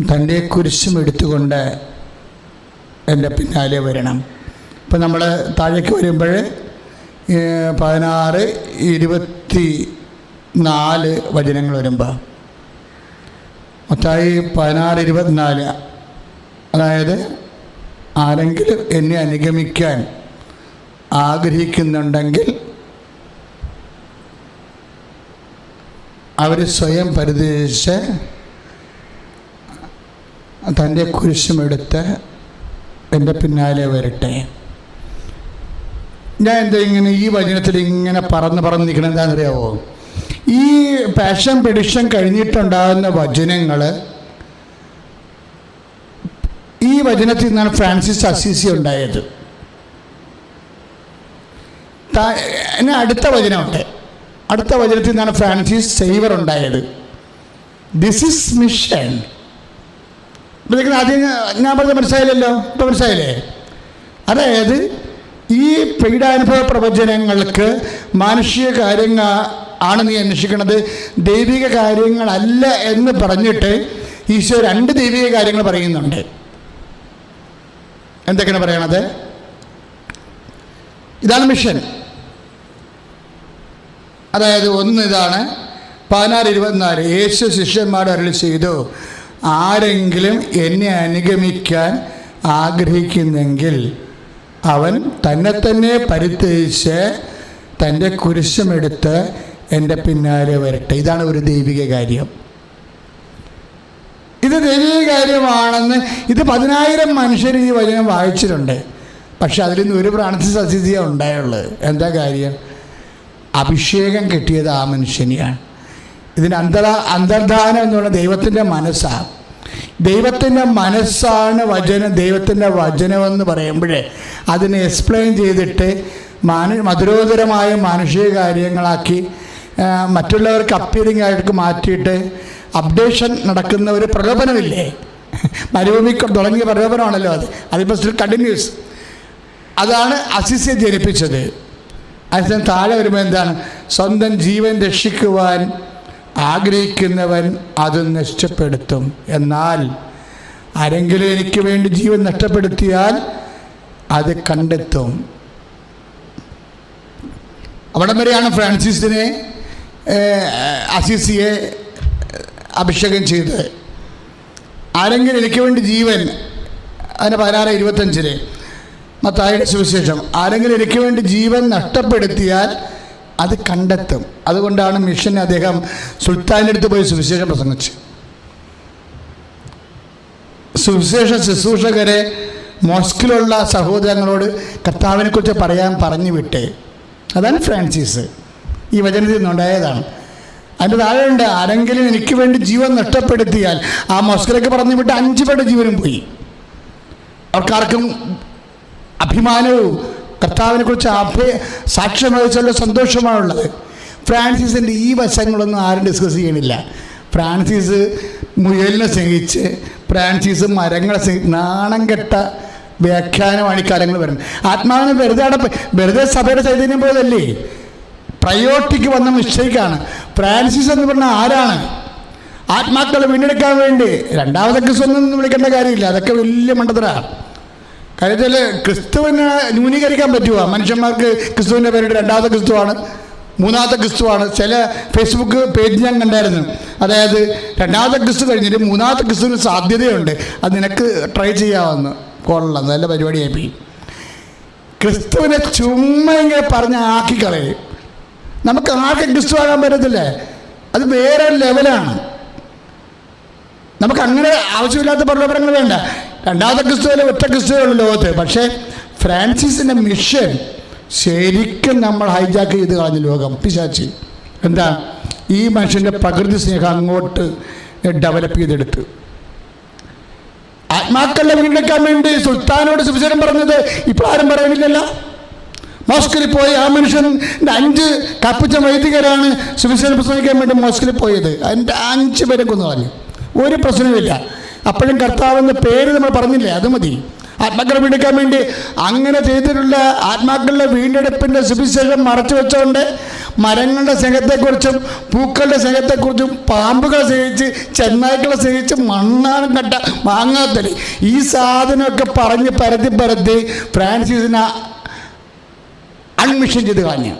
തൻ്റെ കുരിശും എടുത്തുകൊണ്ട് എൻ്റെ പിന്നാലെ വരണം. ഇപ്പം നമ്മൾ താഴേക്ക് വരുമ്പോൾ 16-24 വചനങ്ങൾ വരുമ്പോൾ, മത്തായി 16-24, അതായത് ആരെങ്കിലും എന്നെ അനുഗമിക്കാൻ ആഗ്രഹിക്കുന്നുണ്ടെങ്കിൽ അവർ സ്വയം പരിത്യജിച്ച് തൻ്റെ കുരിശുമെടുത്ത് എൻ്റെ പിന്നാലെ വരട്ടെ. ഞാൻ എന്താ ഇങ്ങനെ ഈ വചനത്തിൽ ഇങ്ങനെ പറന്ന് നിൽക്കണം എന്താണെന്നറിയാവോ? ഈ പാഷൻ പെഡിഷൻ കഴിഞ്ഞിട്ടുണ്ടാകുന്ന വചനങ്ങൾ, ഈ വചനത്തിൽ നിന്നാണ് ഫ്രാൻസിസ് അസീസി ഉണ്ടായത്. അടുത്ത വചനമുണ്ട്, അടുത്ത വചനത്തിൽ നിന്നാണ് ഫ്രാൻസിസ് സേവർ ഉണ്ടായത്. This is mission. ആദ്യം ഞാൻ പറഞ്ഞത് മനസ്സിലായില്ലല്ലോ, ഇപ്പം മനസ്സിലായില്ലേ? അതായത് ഈ പീഡാനുഭവ പ്രവചനങ്ങൾക്ക് മാനുഷിക കാര്യങ്ങൾ ആണ് നീ അന്വേഷിക്കുന്നത്, ദൈവിക കാര്യങ്ങളല്ല എന്ന് പറഞ്ഞിട്ട് ഈശോ 2 ദൈവിക കാര്യങ്ങൾ പറയുന്നുണ്ട്. എന്തൊക്കെയാണ് പറയണത്? ഇതാണ് മിഷൻ. അതായത് ഒന്ന് ഇതാണ് 16:24 യേശു ശിഷ്യന്മാരോട് അരുളി ചെയ്തു, ആരെങ്കിലും എന്നെ അനുഗമിക്കാൻ ആഗ്രഹിക്കുന്നെങ്കിൽ അവൻ തന്നെ പരിത്യജിച്ച് തൻ്റെ കുരിശുമെടുത്ത് എൻ്റെ പിന്നാലെ വരട്ടെ. ഇതാണ് ഒരു ദൈവിക കാര്യം. ഇത് ദൈവിക കാര്യമാണെന്ന് ഇത് 10,000 മനുഷ്യർ ഈ വചനം വായിച്ചിട്ടുണ്ട്. പക്ഷെ അതിൽ നിന്ന് ഒരു ഫ്രാൻസിസ് അസീസിയ ഉണ്ടായുള്ളത്. എന്താ കാര്യം? അഭിഷേകം കിട്ടിയത് ആ മനുഷ്യനെയാണ്. ഇതിന് അന്തർധാനം എന്ന് പറഞ്ഞാൽ ദൈവത്തിൻ്റെ മനസ്സാണ്. ദൈവത്തിൻ്റെ മനസ്സാണ് വചനം. ദൈവത്തിൻ്റെ വചനമെന്ന് പറയുമ്പോഴേ അതിനെ എക്സ്പ്ലെയിൻ ചെയ്തിട്ട് മധുരോധരമായ മാനുഷിക കാര്യങ്ങളാക്കി മറ്റുള്ളവർക്ക് അപ്പീലിംഗ് ആയിട്ട് മാറ്റിയിട്ട് അപ്ഡേഷൻ നടക്കുന്ന ഒരു പ്രലോഭനമില്ലേ? മരുഭൂമി തുടങ്ങിയ പ്രലോഭനമാണല്ലോ അത്. അതിപ്പോൾ സ്റ്റിൽ കണ്ടിന്യൂസ്. അതാണ് അസീസിയെ ജനിപ്പിച്ചത്. അതിന് താഴെ വരുമ്പോൾ എന്താണ്? സ്വന്തം ജീവൻ രക്ഷിക്കുവാൻ ആഗ്രഹിക്കുന്നവൻ അത് നഷ്ടപ്പെടുത്തും. എന്നാൽ ആരെങ്കിലും എനിക്ക് വേണ്ടി ജീവൻ നഷ്ടപ്പെടുത്തിയാൽ അത് കണ്ടെത്തും. അവിടം വരെയാണ് ഫ്രാൻസിസിനെ അസീസിയെ അഭിഷേകം ചെയ്തത്. ആരെങ്കിലും എനിക്ക് വേണ്ടി ജീവൻ, അതിന് 16:25 മത്തായിയുടെ സുവിശേഷം, ആരെങ്കിലും എനിക്ക് വേണ്ടി ജീവൻ നഷ്ടപ്പെടുത്തിയാൽ അത് കണ്ടെത്തും. അതുകൊണ്ടാണ് മിഷൻ അദ്ദേഹം സുൽത്താൻ്റെ അടുത്ത് പോയി സുവിശേഷം പ്രസംഗിച്ചു. സുവിശേഷ ശുശ്രൂഷകരെ മോസ്കിലുള്ള സഹോദരങ്ങളോട് കർത്താവിനെക്കുറിച്ച് പറഞ്ഞു വിട്ടേ. അതാണ് ഫ്രാൻസിസ്. ഈ വചനത്തിൽ നിന്നുണ്ടായതാണ്. അതിൻ്റെ താഴെയുണ്ട്, ആരെങ്കിലും എനിക്ക് വേണ്ടി ജീവൻ നഷ്ടപ്പെടുത്തിയാൽ. ആ മോസ്കിലേക്ക് പറഞ്ഞു വിട്ട് 5 പേരുടെ ജീവനും പോയി. അവർക്കാർക്കും അഭിമാനവും കർത്താവിനെക്കുറിച്ച് സാക്ഷ്യം വഹിച്ചുള്ള സന്തോഷമാണുള്ളത്. ഫ്രാൻസിസിൻ്റെ ഈ വശങ്ങളൊന്നും ആരും ഡിസ്കസ് ചെയ്യണില്ല. ഫ്രാൻസിസ് മുയലിനെ സ്നേഹിച്ച്, ഫ്രാൻസിസ് മരങ്ങളെ നാണം കെട്ട വ്യാഖ്യാനമാണ് ഈ കാര്യങ്ങൾ വരുന്നത്. ആത്മാവിനെ വെറുതെ സഭയുടെ ചൈതന്യം പോയതല്ലേ, പ്രയോട്ടിക്ക് വന്ന മിസ്റ്റേക്കാണ്. ഫ്രാൻസിസ് എന്ന് പറഞ്ഞാൽ ആരാണ്? ആത്മാക്കളെ വീണ്ടെടുക്കാൻ വേണ്ടി രണ്ടാമത്തെ ക്രിസ്തു ഒന്നും വിളിക്കേണ്ട കാര്യമില്ല. അതൊക്കെ വലിയ മണ്ടത്തരാണ്. കാര്യത്തിൽ ക്രിസ്തുവിനെ ന്യൂനീകരിക്കാൻ പറ്റുമോ? മനുഷ്യന്മാർക്ക് ക്രിസ്തുവിൻ്റെ പേരിട്ട് രണ്ടാമത്തെ ക്രിസ്തുവാണ്, മൂന്നാമത്തെ ക്രിസ്തുവാണ്. ചില ഫേസ്ബുക്ക് പേജ് ഞാൻ കണ്ടായിരുന്നു. അതായത് രണ്ടാമത്തെ ക്രിസ്തു കഴിഞ്ഞിട്ട് മൂന്നാമത്തെ ക്രിസ്തുവിന് സാധ്യതയുണ്ട്, അത് നിനക്ക് ട്രൈ ചെയ്യാമെന്ന്. കൊള്ളാം, നല്ല പരിപാടിയായി. ക്രിസ്തുവിനെ ചുമ്മാ ഇങ്ങനെ പറഞ്ഞ് ആക്കിക്കളയും. നമുക്ക് ആർക്കും ക്രിസ്തു ആകാൻ പറ്റത്തില്ലേ? അത് വേറെ ലെവലാണ്. നമുക്ക് അങ്ങനെ ആവശ്യമില്ലാത്ത പ്രലോഭനങ്ങൾ വേണ്ട. രണ്ടാമത്തെ ക്രിസ്തുവിലെ ഒറ്റ ക്രിസ്തുവുള്ള ലോകത്ത്. പക്ഷേ ഫ്രാൻസിസിൻ്റെ മിഷൻ ശരിക്കും നമ്മൾ ഹൈജാക്ക് ചെയ്ത് കളഞ്ഞ ലോകം പിശാചി. എന്താ? ഈ മനുഷ്യൻ്റെ പ്രകൃതി സ്നേഹം അങ്ങോട്ട് ഡെവലപ്പ് ചെയ്തെടുത്ത് ആത്മാക്കളെ വീണ്ടെടുക്കാൻ വേണ്ടി സുൽത്താനോട് സുവിശേഷം പറഞ്ഞത് ഇപ്പോൾ ആരും പറയുന്നില്ലല്ലോ. മോസ്കിൽ പോയി ആ മനുഷ്യൻ്റെ 5 കപ്പിച്ച വൈദികരാണ് സുവിശേഷം പ്രസംഗിക്കാൻ വേണ്ടി മോസ്കിൽ പോയത്. അതിൻ്റെ 5 പേരെ കൊന്നു കളഞ്ഞു. ഒരു പ്രശ്നമില്ല. അപ്പോഴും കർത്താവെന്ന പേര് നമ്മൾ പറഞ്ഞില്ലേ, അത് മതി. ആത്മാക്കളെ വീണ്ടെടുക്കാൻ വേണ്ടി അങ്ങനെ ചെയ്തിട്ടുള്ള ആത്മാക്കളുടെ വീണ്ടെടുപ്പിൻ്റെ സുവിശേഷം മറച്ചു വെച്ചുകൊണ്ട് മരങ്ങളുടെ സ്നേഹത്തെക്കുറിച്ചും പൂക്കളുടെ സ്നേഹത്തെക്കുറിച്ചും പാമ്പുകളെ സ്നേഹിച്ച് ചെന്നായ്ക്കളെ സ്നേഹിച്ച് മണ്ണാനും കട്ട വാങ്ങാത്തല് ഈ സാധനമൊക്കെ പറഞ്ഞ് പരത്തി ഫ്രാൻസിസിനെ അൺമിഷൻ ചെയ്ത് കളഞ്ഞു.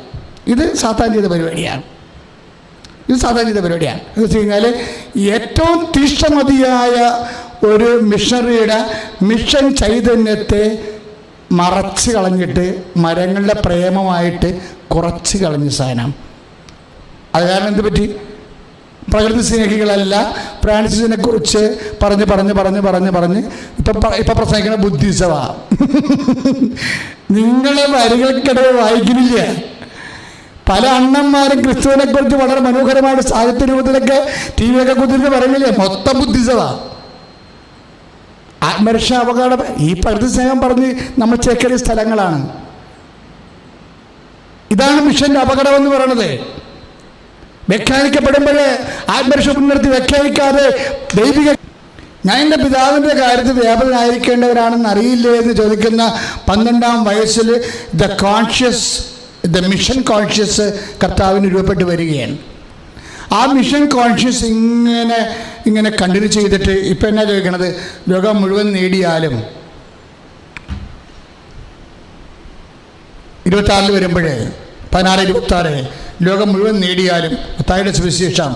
ഇത് സാത്താൻ ചെയ്ത പരിപാടിയാണ്. എന്ന് വെച്ച് കഴിഞ്ഞാൽ ഏറ്റവും തീഷ്ണമതിയായ ഒരു മിഷണറിയുടെ മിഷൻ ചൈതന്യത്തെ മറച്ച് കളഞ്ഞിട്ട് മരങ്ങളുടെ പ്രേമമായിട്ട് കുറച്ച് കളഞ്ഞ സാധനം. അത് കാരണം എന്ത് പറ്റി? പ്രകൃതി സ്നേഹികളല്ല ഫ്രാൻസിസിനെ കുറിച്ച് പറഞ്ഞ് ഇപ്പം പ്രസംഗിക്കുന്ന ബുദ്ധിസവാ. നിങ്ങളെ വരികൾക്കിടയിൽ വായിക്കുന്നില്ല. പല അണ്ണന്മാരും ക്രിസ്തുവിനെ കുറിച്ച് വളരെ മനോഹരമായിട്ട് സാഹിത്യ രൂപത്തിലൊക്കെ ടി വിയൊക്കെ കുതിർന്ന് പറയുന്നില്ലേ, മൊത്തം ബുദ്ധിസവാ. ആത്മരക്ഷ അപകടം ഈ പ്രകൃതി സ്നേഹം പറഞ്ഞ് നമ്മൾ ചേക്കേറിയ സ്ഥലങ്ങളാണ്. ഇതാണ് മിഷന്റെ അപകടം എന്ന് പറയുന്നത്. വ്യാഖ്യാനിക്കപ്പെടുമ്പോഴേ ആത്മരക്ഷ മുൻനിർത്തി വ്യാഖ്യാനിക്കാതെ ദൈവിക ഞാൻ എൻ്റെ പിതാവിൻ്റെ കാര്യത്തിൽ വ്യാപകനായിരിക്കേണ്ടവരാണെന്ന് അറിയില്ലേ എന്ന് ചോദിക്കുന്ന 12-ാം വയസ്സിൽ ദ മിഷൻ കോൺഷ്യസ് കർത്താവിന് രൂപപ്പെട്ട് വരികയാണ്. ആ മിഷൻ കോൺഷ്യസ് ഇങ്ങനെ കണ്ടിന്യൂ ചെയ്തിട്ട് ഇപ്പം എന്നാ ചോദിക്കണത്? ലോകം മുഴുവൻ നേടിയാലും 26 വരുമ്പോൾ 16:26 ലോകം മുഴുവൻ നേടിയാലും മത്തായിയുടെ സുവിശേഷം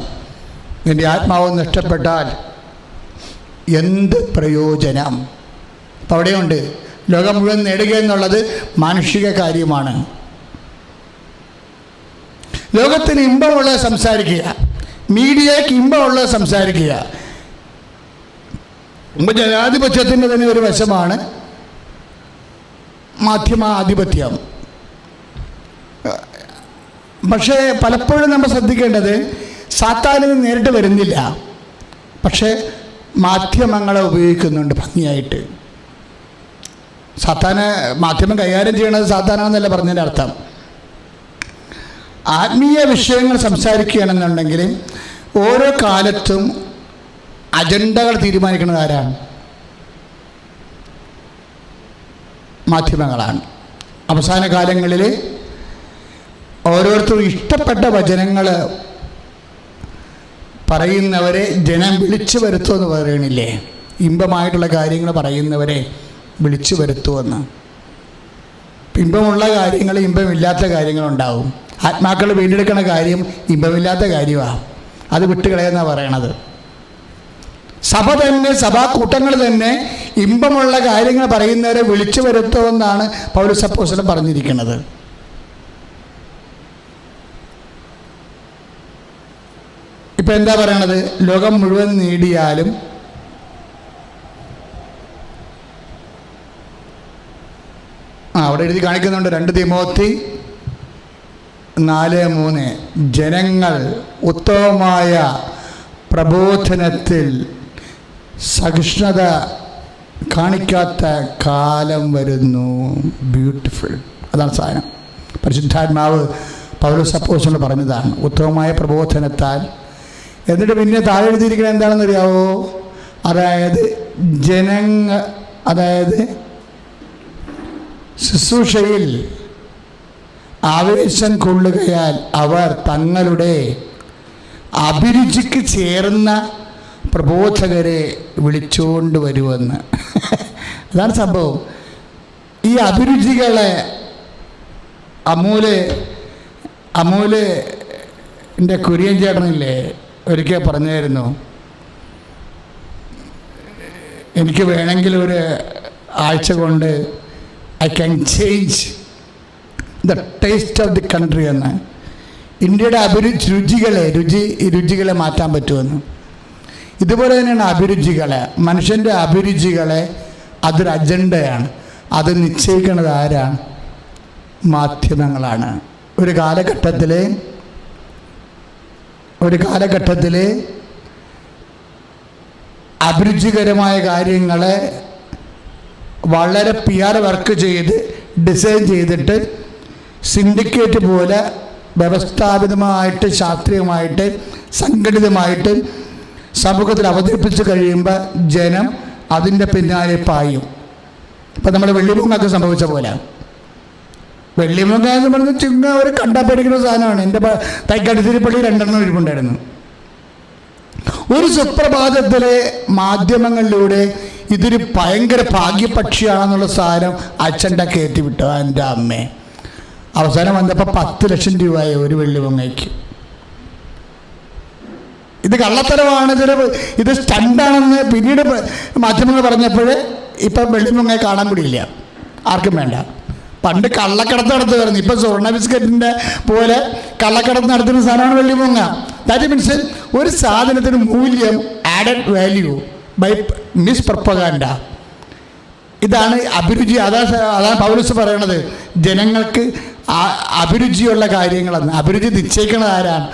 നിൻ്റെ ആത്മാവ് നഷ്ടപ്പെട്ടാൽ എന്ത് പ്രയോജനം? അപ്പം അവിടെയുണ്ട് ലോകം മുഴുവൻ നേടുക എന്നുള്ളത് മാനുഷിക കാര്യമാണ്. ലോകത്തിന് ഇമ്പമുള്ളത് സംസാരിക്കുക, മീഡിയയ്ക്ക് ഇമ്പമുള്ളത് സംസാരിക്കുക. ഇപ്പോൾ ജനാധിപത്യത്തിൻ്റെ തന്നെ ഒരു വശമാണ് മാധ്യമാധിപത്യം. പക്ഷേ പലപ്പോഴും നമ്മൾ ശ്രദ്ധിക്കേണ്ടത് സാത്താനിന് നേരിട്ട് വരുന്നില്ല, പക്ഷേ മാധ്യമങ്ങളെ ഉപയോഗിക്കുന്നുണ്ട് ഭംഗിയായിട്ട്. സാത്താന് മാധ്യമം കൈകാര്യം ചെയ്യണത് സാത്താനാണെന്നല്ല പറഞ്ഞതിൻ്റെ അർത്ഥം. ആത്മീയ വിഷയങ്ങൾ സംസാരിക്കുകയാണെന്നുണ്ടെങ്കിൽ ഓരോ കാലത്തും അജണ്ടകൾ തീരുമാനിക്കുന്നത് ആരാണ്? മാധ്യമങ്ങളാണ്. അവസാന കാലങ്ങളിൽ ഓരോരുത്തരും ഇഷ്ടപ്പെട്ട വചനങ്ങൾ പറയുന്നവരെ ജനം വിളിച്ചു വരുത്തുമെന്ന് പറയണില്ലേ? ഇമ്പമായിട്ടുള്ള കാര്യങ്ങൾ പറയുന്നവരെ വിളിച്ചു വരുത്തുമെന്ന്. ഇമ്പമുള്ള കാര്യങ്ങൾ, ഇമ്പമില്ലാത്ത കാര്യങ്ങളുണ്ടാവും. ആത്മാക്കൾ വീണ്ടെടുക്കുന്ന കാര്യം ഇമ്പമില്ലാത്ത കാര്യമാണ്, അത് വിട്ടുകളയെന്നാണ് പറയണത്. സഭ തന്നെ, സഭാകൂട്ടങ്ങൾ തന്നെ ഇമ്പമുള്ള കാര്യങ്ങൾ പറയുന്നവരെ വിളിച്ചു വരുത്തുമെന്നാണ് പൗലോസ് അപ്പോസ്തലൻ പറഞ്ഞിരിക്കുന്നത്. ഇപ്പം എന്താ പറയണത്? ലോകം മുഴുവൻ നേടിയാലും അവിടെ എഴുതി കാണിക്കുന്നുണ്ട് 2 തിമോത്തി 4:3 ജനങ്ങൾ ഉത്തമമായ പ്രബോധനത്തിൽ സഹിഷ്ണുത കാണിക്കാത്ത കാലം വരുന്നു. ബ്യൂട്ടിഫുൾ. അതാണ് സാധനം. പരിശുദ്ധാത്മാവ് പൗലോസ് അപ്പോസ്തലൻ പറഞ്ഞതാണ്, ഉത്തമമായ പ്രബോധനത്താൽ. എന്നിട്ട് പിന്നെ താഴെ എഴുതിയിരിക്കുന്നത് എന്താണെന്നറിയാവോ? അതായത് ശുശ്രൂഷയിൽ ആവേശം കൊള്ളുകയാൽ അവർ തങ്ങളുടെ അഭിരുചിക്ക് ചേർന്ന പ്രബോധകരെ വിളിച്ചുകൊണ്ട് വരുമെന്ന്. അതാണ് സംഭവം. ഈ അഭിരുചികളെ അമൂല് കുര്യൻ ചേട്ടനില്ലേ ഒരിക്കൽ പറഞ്ഞായിരുന്നു, എനിക്ക് വേണമെങ്കിൽ ഒരു ആഴ്ച കൊണ്ട് I can change the taste of the country എന്ന്. ഇന്ത്യയുടെ രുചികളെ മാറ്റാൻ പറ്റുമെന്ന്. ഇതുപോലെ തന്നെയാണ് അഭിരുചികളെ, മനുഷ്യൻ്റെ അഭിരുചികളെ. അതൊരു അജണ്ടയാണ്. അത് നിശ്ചയിക്കുന്നത് ആരാണ്? മാധ്യമങ്ങളാണ്. ഒരു കാലഘട്ടത്തിൽ അഭിരുചികരമായ കാര്യങ്ങളെ വളരെ PR വർക്ക് ചെയ്ത് ഡിസൈൻ ചെയ്തിട്ട് സിൻഡിക്കേറ്റ് പോലെ വ്യവസ്ഥാപിതമായിട്ട്, ശാസ്ത്രീയമായിട്ട്, സംഘടിതമായിട്ട് സമൂഹത്തിൽ അവതരിപ്പിച്ച് കഴിയുമ്പോൾ ജനം അതിൻ്റെ പിന്നാലെ പായും. ഇപ്പം നമ്മുടെ വെള്ളിമൂങ്ങൊക്കെ സംഭവിച്ച പോലെ. വെള്ളിമൂങ്ങ എന്ന് പറഞ്ഞാൽ ചുങ്ങ ഒരു കണ്ടാൽ പേടിക്കുന്ന സാധനമാണ്. എൻ്റെ തൈക്കാട്ടിത്തിരിപ്പള്ളി 2 ഇരിപ്പുണ്ടായിരുന്നു. ഒരു സുപ്രഭാതത്തിലെ മാധ്യമങ്ങളിലൂടെ ഇതൊരു ഭയങ്കര ഭാഗ്യപക്ഷിയാണെന്നുള്ള സാധനം അച്ഛൻ്റെ കയറ്റി വിട്ടു. എൻ്റെ അമ്മേ, അവസാനം വന്നപ്പോൾ 10 ലക്ഷം രൂപയായി ഒരു വെള്ളിമൂങ്ങയ്ക്ക്. ഇത് കള്ളത്തരമാണ്, ഇത് സ്റ്റണ്ടാണെന്ന് പിന്നീട് മാധ്യമങ്ങൾ പറഞ്ഞപ്പോൾ ഇപ്പം വെള്ളിമൂങ്ങയെ കാണാൻ കൂടിയില്ല, ആർക്കും വേണ്ട. പണ്ട് കള്ളക്കടത്ത് നടത്തുമായിരുന്നു, ഇപ്പം സ്വർണ്ണ ബിസ്ക്കറ്റിൻ്റെ പോലെ കള്ളക്കടത്ത് നടത്തുന്ന സാധനമാണ് വെള്ളിമൂങ്ങ. ദാറ്റ് മീൻസ് ഒരു സാധനത്തിന് മൂല്യം, added value by miss propaganda. ഇതാണ് അഭിരുചി. അതാണ് പൗലോസ് പറയണത്, ജനങ്ങൾക്ക് അഭിരുചിയുള്ള കാര്യങ്ങളെന്ന്. അഭിരുചി നിശ്ചയിക്കുന്നത് ആരാണ്?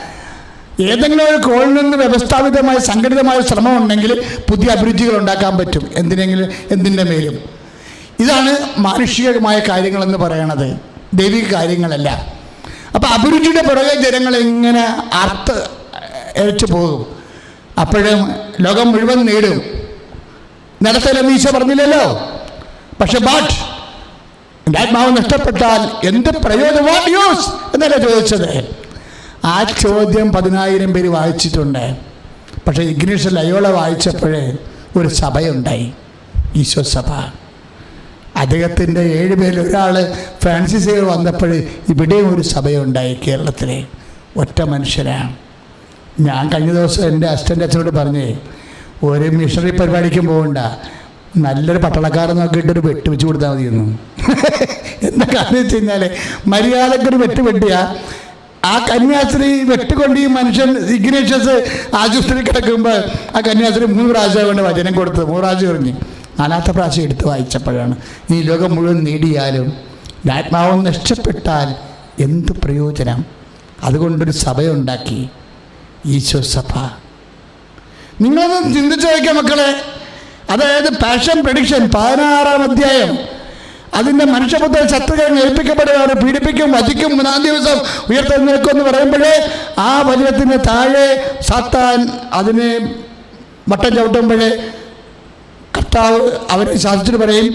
ഏതെങ്കിലും ഒരു കോണിൽ നിന്ന് വ്യവസ്ഥാപിതമായ സംഘടിതമായ ശ്രമം ഉണ്ടെങ്കിൽ പുതിയ അഭിരുചികൾ ഉണ്ടാക്കാൻ പറ്റും എന്തിൻ്റെ മേലും. ഇതാണ് മാനുഷികമായ കാര്യങ്ങളെന്ന് പറയണത്, ദൈവിക കാര്യങ്ങളല്ല. അപ്പം അഭിരുചിയുടെ പുറകെ ജനങ്ങൾ എങ്ങനെ എഴച്ചു പോകും. അപ്പോഴും ലോകം മുഴുവൻ നേടും. നടത്തലെന്ന് ഈശോ പറഞ്ഞില്ലല്ലോ. പക്ഷെ എൻ്റെ ആത്മാവ് നഷ്ടപ്പെട്ടാൽ എന്ത് പ്രയോജനം? വാട്ട് യൂസ് എന്നല്ല ചോദിച്ചത്. ആ ചോദ്യം 10,000 പേര് വായിച്ചിട്ടുണ്ട്. പക്ഷേ ഇഗ്നേഷ്യസ് ലയോള വായിച്ചപ്പോഴേ ഒരു സഭയുണ്ടായി, ഈശോ സഭ. അദ്ദേഹത്തിൻ്റെ 7 പേരിൽ ഒരാൾ ഫ്രാൻസിസ് സേവ്യർ വന്നപ്പോൾ ഇവിടെയും ഒരു സഭയുണ്ടായി. കേരളത്തിലെ ഒറ്റ മനുഷ്യരാണ്. ഞാൻ കഴിഞ്ഞ ദിവസം എൻ്റെ അസിസ്റ്റൻ്റ് അച്ഛനോട് പറഞ്ഞേ, ഒരു മിഷണറി പരിപാടിക്കും പോകണ്ട, നല്ലൊരു പട്ടളക്കാരൻ നോക്കിയിട്ട് ഒരു വെട്ട് വെച്ച് കൊടുത്താൽ മതിയെന്നു. എന്താ കാര്യം വെച്ച് കഴിഞ്ഞാൽ മര്യാദക്കൊരു വെട്ട് വെട്ടിയാൽ ആ കന്യാസ്ത്രീ വെട്ടുകൊണ്ട് ഈ മനുഷ്യൻ ഇഗ്നേഷ്യസ് ആശുപത്രി കിടക്കുമ്പോൾ ആ കന്യാസ്ത്രീ 3 പ്രാവശ്യം കൊണ്ട് വചനം കൊടുത്തത്. 3 പ്രാവശ്യം എറിഞ്ഞ് 4ാമത്തെ പ്രാവശ്യം എടുത്ത് വായിച്ചപ്പോഴാണ് ഈ ലോകം മുഴുവൻ നേടിയാലും ആത്മാവ് നഷ്ടപ്പെട്ടാൽ എന്ത് പ്രയോജനം? അതുകൊണ്ടൊരു സഭയുണ്ടാക്കി, ഈശോ സഭ. നിങ്ങളൊന്ന് ചിന്തിച്ചു നോക്കിയ മക്കളെ, അതായത് പാഷൻ പ്രഡിക്ഷൻ 16-ാം അധ്യായം, അതിൻ്റെ മനുഷ്യപുത്രൻ ശത്രുക്കളെ ഏൽപ്പിക്കപ്പെടുകയാണ്, പീഡിപ്പിക്കും, വധിക്കും, 3-ാം ദിവസം ഉയർത്തെഴുന്നേൽക്കും എന്ന് പറയുമ്പോഴേ ആ വചനത്തിന് താഴെ സാത്താൻ അതിനെ വട്ടം ചവിട്ടുമ്പോഴേ കർത്താവ് അവരെ ശാസിച്ചിട്ട് പറയും,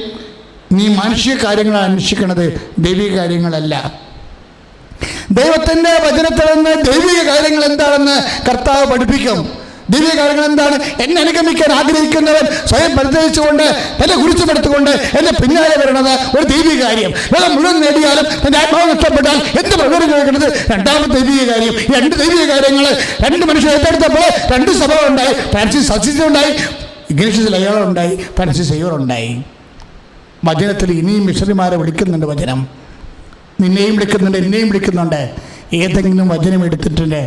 നീ മാനുഷിക കാര്യങ്ങളാണ് അന്വേഷിക്കണത്, ദൈവിക കാര്യങ്ങളല്ല. ദൈവത്തിൻ്റെ വചനത്തിൽ നിന്ന് ദൈവിക കാര്യങ്ങൾ എന്താണെന്ന് കർത്താവ് പഠിപ്പിക്കും. ദൈവിക കാര്യങ്ങൾ എന്താണ്? എന്നെ അനുഗമിക്കാൻ ആഗ്രഹിക്കുന്നവൻ സ്വയം പരിചയിച്ചുകൊണ്ട് എന്നെ കുറിച്ചുപെടുത്തുകൊണ്ട് എന്നെ പിന്നാലെ വരണത് ഒരു ദൈവിക കാര്യം. ലോകം മുഴുവൻ നേടിയാലും എൻ്റെ ആത്മാവ് നഷ്ടപ്പെട്ടാൽ എന്ത് പ്രകടനം ചോദിക്കുന്നത്? 2ാമത്തെ ദൈവിക കാര്യം. ഈ 2 ദൈവിക കാര്യങ്ങൾ 2 മനുഷ്യർ ഏറ്റെടുത്തപ്പോൾ 2 സഭകളുണ്ടായി. ഫ്രാൻസിസ് അസിസി ഉണ്ടായി, ഇഗ്നേഷ്യസ് ലയോള ഉണ്ടായി, ഫ്രാൻസിസ് സേവ്യർ ഉണ്ടായി. വചനത്തിൽ ഇനിയും മിഷണറിമാരെ വിളിക്കുന്നുണ്ട്. വചനം നിന്നെയും വിളിക്കുന്നുണ്ട്, എന്നെയും വിളിക്കുന്നുണ്ട്. ഏതെങ്കിലും വചനം എടുത്തിട്ടുണ്ട്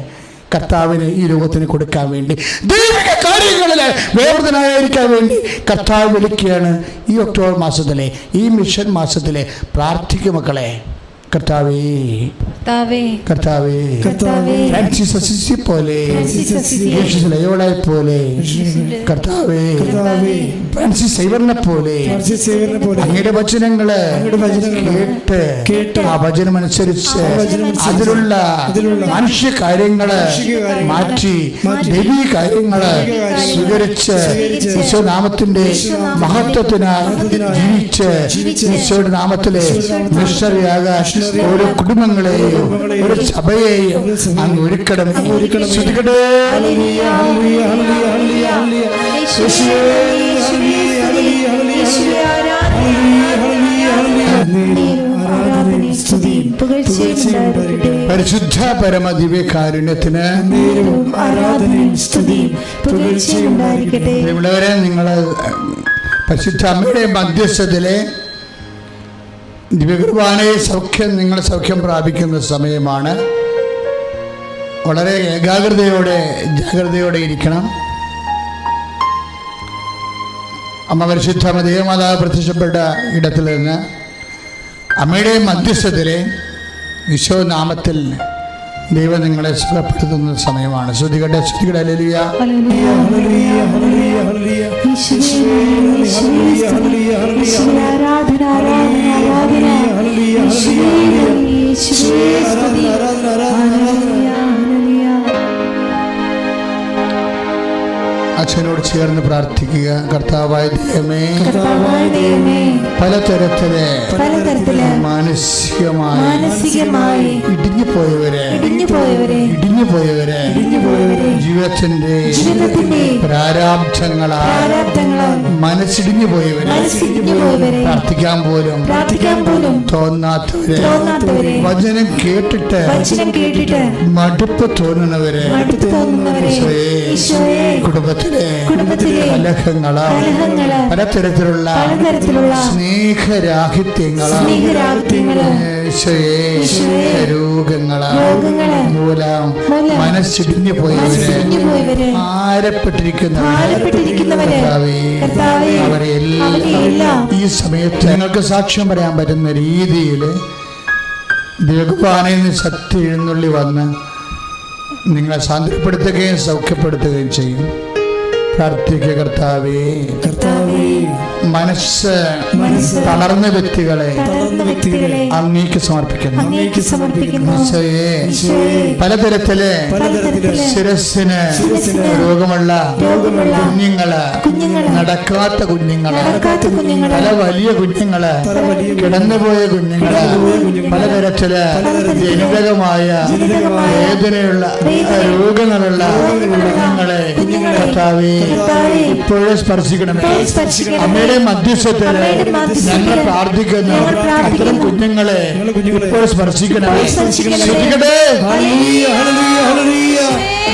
കർത്താവിന് ഈ ലോകത്തിന് കൊടുക്കാൻ വേണ്ടി, ദൈവിക കാര്യങ്ങളിൽ വേർതനായിരിക്കാൻ വേണ്ടി കർത്താവ് വിളിക്കുകയാണ്. ഈ ഒക്ടോബർ മാസത്തിലെ, ഈ മിഷൻ മാസത്തിലെ പ്രാർത്ഥിക്കും മക്കളെ. കർത്താവേ, കർത്താവേ, ഫ്രാൻസിസ് അസിസി പോലെ, ഇഗ്നേഷ്യസ് ലയോളയെ പോലെ, കർത്താവേ, ഫ്രാൻസിസ് സേവ്യറിനെ പോലെ അങ്ങയുടെ വചനങ്ങള് കേട്ട് ആ വചനമനുസരിച്ച് അതിലുള്ള മനുഷ്യ കാര്യങ്ങള് മാറ്റി ദൈവീക കാര്യങ്ങള് സ്വീകരിച്ച് ഈശോനാമത്തിന്റെ മഹത്വത്തിനായി ജീവിച്ച് ഈശോയുടെ നാമത്തിലെ മിഷണറിയാകാൻ ഓരോ കുടുംബങ്ങളെയും ഒരു സഭയെയും അങ്ങ് ഒരുക്കണം. ശ്രദ്ധിക്കട്ടെ. പരിശുദ്ധ പരമ ദിവ്യകാരുണ്യത്തിന് ഇവിടെ നിങ്ങൾ പരിശുദ്ധ അമ്മയുടെ മധ്യസ്ഥത്തിലെ ദിവ്യകുർബാനയെ നിങ്ങൾ സൗഖ്യം പ്രാപിക്കുന്ന സമയമാണ്. വളരെ ഏകാഗ്രതയോടെ ജാഗ്രതയോടെ ഇരിക്കണം. അമ്മ പരിശുദ്ധ ദേവമാതാവ് പ്രത്യക്ഷപ്പെട്ട ഇടത്തിൽ നിന്ന് അമ്മയുടെ മധ്യസ്ഥത്തിലെ ഈശോനാമത്തിൽ ദൈവം നിങ്ങളെ സുഖപ്പെടുത്തുന്ന സമയമാണ്. ശ്രുതികട്ടെ, ശ്രുതികട്ടെ. ഹല്ലേലൂയ, അച്ഛനോട് ചേർന്ന് പ്രാർത്ഥിക്കുക. കർത്താവായ ദൈവമേ, പലതരത്തിലെ മാനസികമായി ഇടിഞ്ഞു പോയവരെ ജീവിതത്തിന്റെ പ്രാരാബ്ധങ്ങളാൽ മനസ്സിടിഞ്ഞു പോയവരെ, പ്രാർത്ഥിക്കാൻ പോലും തോന്നാത്തവരെ, വചനം കേട്ടിട്ട് മടുപ്പ് തോന്നുന്നവരെ, കുടുംബത്തിലെ കലഹങ്ങളാ, പലതരത്തിലുള്ള സ്നേഹരാഹിത്യങ്ങളാ, രോഗങ്ങളാ മൂലം മനസ്സിടിഞ്ഞു പോയവരെ, ആരപ്പെട്ടിരിക്കുന്നവരെ, അവരെ എല്ലാം ഈ സമയത്ത് നിങ്ങൾക്ക് സാക്ഷ്യം പറയാൻ പറ്റുന്ന രീതിയിൽ ദേവകുർബാനയിൽ നിന്ന് ശക്തി എഴുന്നള്ളി വന്ന് നിങ്ങളെ സാന്ത്വനപ്പെടുത്തുകയും സൗഖ്യപ്പെടുത്തുകയും ചെയ്യും. പ്രാർത്ഥിക്കുക. കർത്താവേ, മനസ്സ് തളർന്ന വ്യക്തികളെ അങ്ങേക്ക് സമർപ്പിക്കുന്നു. പലതരത്തിലെ ശിരസ്സിന് രോഗമുള്ള കുഞ്ഞുങ്ങള്, നടക്കാത്ത കുഞ്ഞുങ്ങള്, പല വലിയ കുഞ്ഞുങ്ങള്, കിടന്നുപോയ കുഞ്ഞുങ്ങള്, പലതരത്തില് ജനിതകമായ വേദനയുള്ള രോഗങ്ങളുള്ള കുഞ്ഞുങ്ങളെ കർത്താവേ കർത്താവേ, ഇപ്പോഴും സ്പർശിക്കണമേ. ഇപ്പോൾ സ്പർശിക്കണമേ. അമ്മയുടെ മധ്യസ്ഥത്തില് അമ്മയുടെ മധ്യസ്ഥത്തില് ഞങ്ങൾ പ്രാർത്ഥിക്കുന്നു. ഞങ്ങൾ പ്രാർത്ഥിക്കുന്നു. അത്തരം കുഞ്ഞുങ്ങളെ ഇപ്പോൾ സ്പർശിക്കണമേ. സ്പർശിക്കണമേ. ശ്രദ്ധിക്കട്ടെ. ഹല്ലേലൂയ, ഹല്ലേലൂയ, ഹല്ലേലൂയ.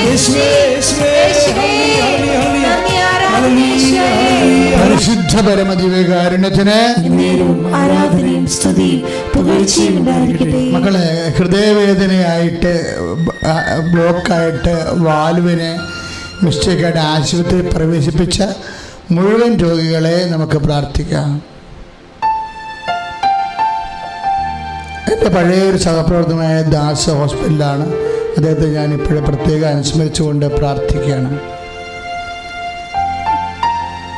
യേശുവേ, യേശുവേ, യേശുവേ, ഹല്ലേലൂയ, ഹല്ലേലൂയ. നന്ദി, ആരാധന ഈശോയെ. പരിശുദ്ധ പരമദിവ്യകാരുണ്യത്തിന് എന്നേരവും ആരാധനയും സ്തുതിയും പുകഴ്ചയും ഉണ്ടായിരിക്കട്ടെ. മക്കളെ, ഹൃദയവേദനയായിട്ട് ബ്ലോക്കായിട്ട് വാൽവിനെ മിസ്റ്റേക്കായിട്ട് ആശുപത്രിയിൽ പ്രവേശിപ്പിച്ച മുഴുവൻ രോഗികളെ നമുക്ക് പ്രാർത്ഥിക്കാം. എൻ്റെ പഴയ ഒരു സഹപ്രവർത്തകനായ ദാസ് ഹോസ്പിറ്റലിലാണ്. അദ്ദേഹത്തെ ഞാൻ ഇപ്പോഴും പ്രത്യേകം അനുസ്മരിച്ചുകൊണ്ട് പ്രാർത്ഥിക്കുകയാണ്.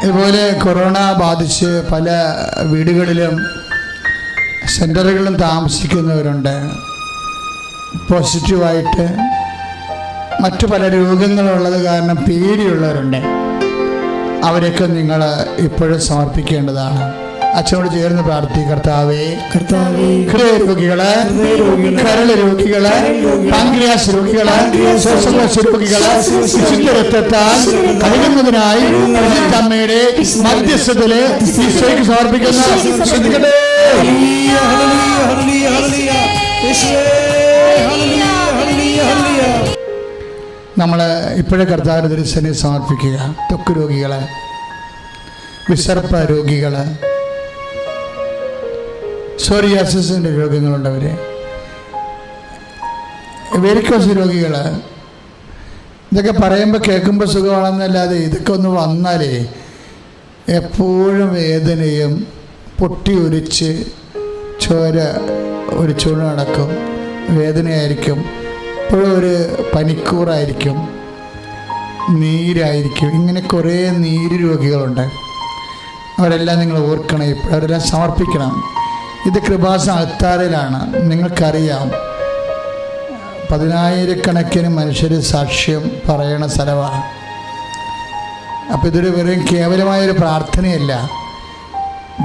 ഇതുപോലെ കൊറോണ ബാധിച്ച് പല വീടുകളിലും സെൻ്ററുകളിലും താമസിക്കുന്നവരുണ്ട്. പോസിറ്റീവായിട്ട് മറ്റു പല രോഗങ്ങളുള്ളത് കാരണം പേടിയുള്ളവരുണ്ട്. അവരെയൊക്കെ നിങ്ങൾ ഇപ്പോഴും സമർപ്പിക്കേണ്ടതാണ്. അച്ഛനോട് ചേർന്ന് പ്രാർത്ഥിക്കുക. കർത്താവേ, ഹൃദയരോഗികള്, കരൾ രോഗികള്, പാൻക്രിയാസ് രോഗികള്, ശ്വാസകോശ രോഗികള് വിശുദ്ധ രക്തത്താൽ കഴുകുന്നതിനായി അമ്മയുടെ മധ്യസ്ഥത്തില് ഈശോയ്ക്ക് സമർപ്പിക്കുന്ന. ശ്രദ്ധിക്കട്ടെ. നമ്മൾ ഇപ്പോഴേ കർത്താവിന്റെ തിരുസന്നിധിയിൽ സമർപ്പിക്കുക. ത്വക്ക് രോഗികള്, വിസർപ്പ രോഗികള്, സോറിയാസിന്റെ രോഗങ്ങളുള്ളവര്, വെരിക്കോസ് രോഗികള്, ഇതൊക്കെ പറയുമ്പോൾ കേൾക്കുമ്പോൾ സുഖമാണെന്നല്ലാതെ ഇതൊക്കെ ഒന്ന് വന്നാലേ എപ്പോഴും വേദനയും പൊട്ടി ഒലിച്ച് ചോര ഒരു ചുണ നടക്കും, വേദനയായിരിക്കും, എപ്പോഴും ഒരു പനിക്കൂറായിരിക്കും, നീരായിരിക്കും. ഇങ്ങനെ കുറേ നീര് രോഗികളുണ്ട്. അവരെല്ലാം നിങ്ങൾ ഓർക്കണം. ഇപ്പോൾ അവരെല്ലാം സമർപ്പിക്കണം. ഇത് കൃപാസന അൾത്താരയിലാണ്. നിങ്ങൾക്കറിയാം, 10,000-കണക്കിന് മനുഷ്യർ സാക്ഷ്യം പറയണ സ്ഥലമാണ്. അപ്പോൾ ഇതൊരു വെറും കേവലമായൊരു പ്രാർത്ഥനയല്ല.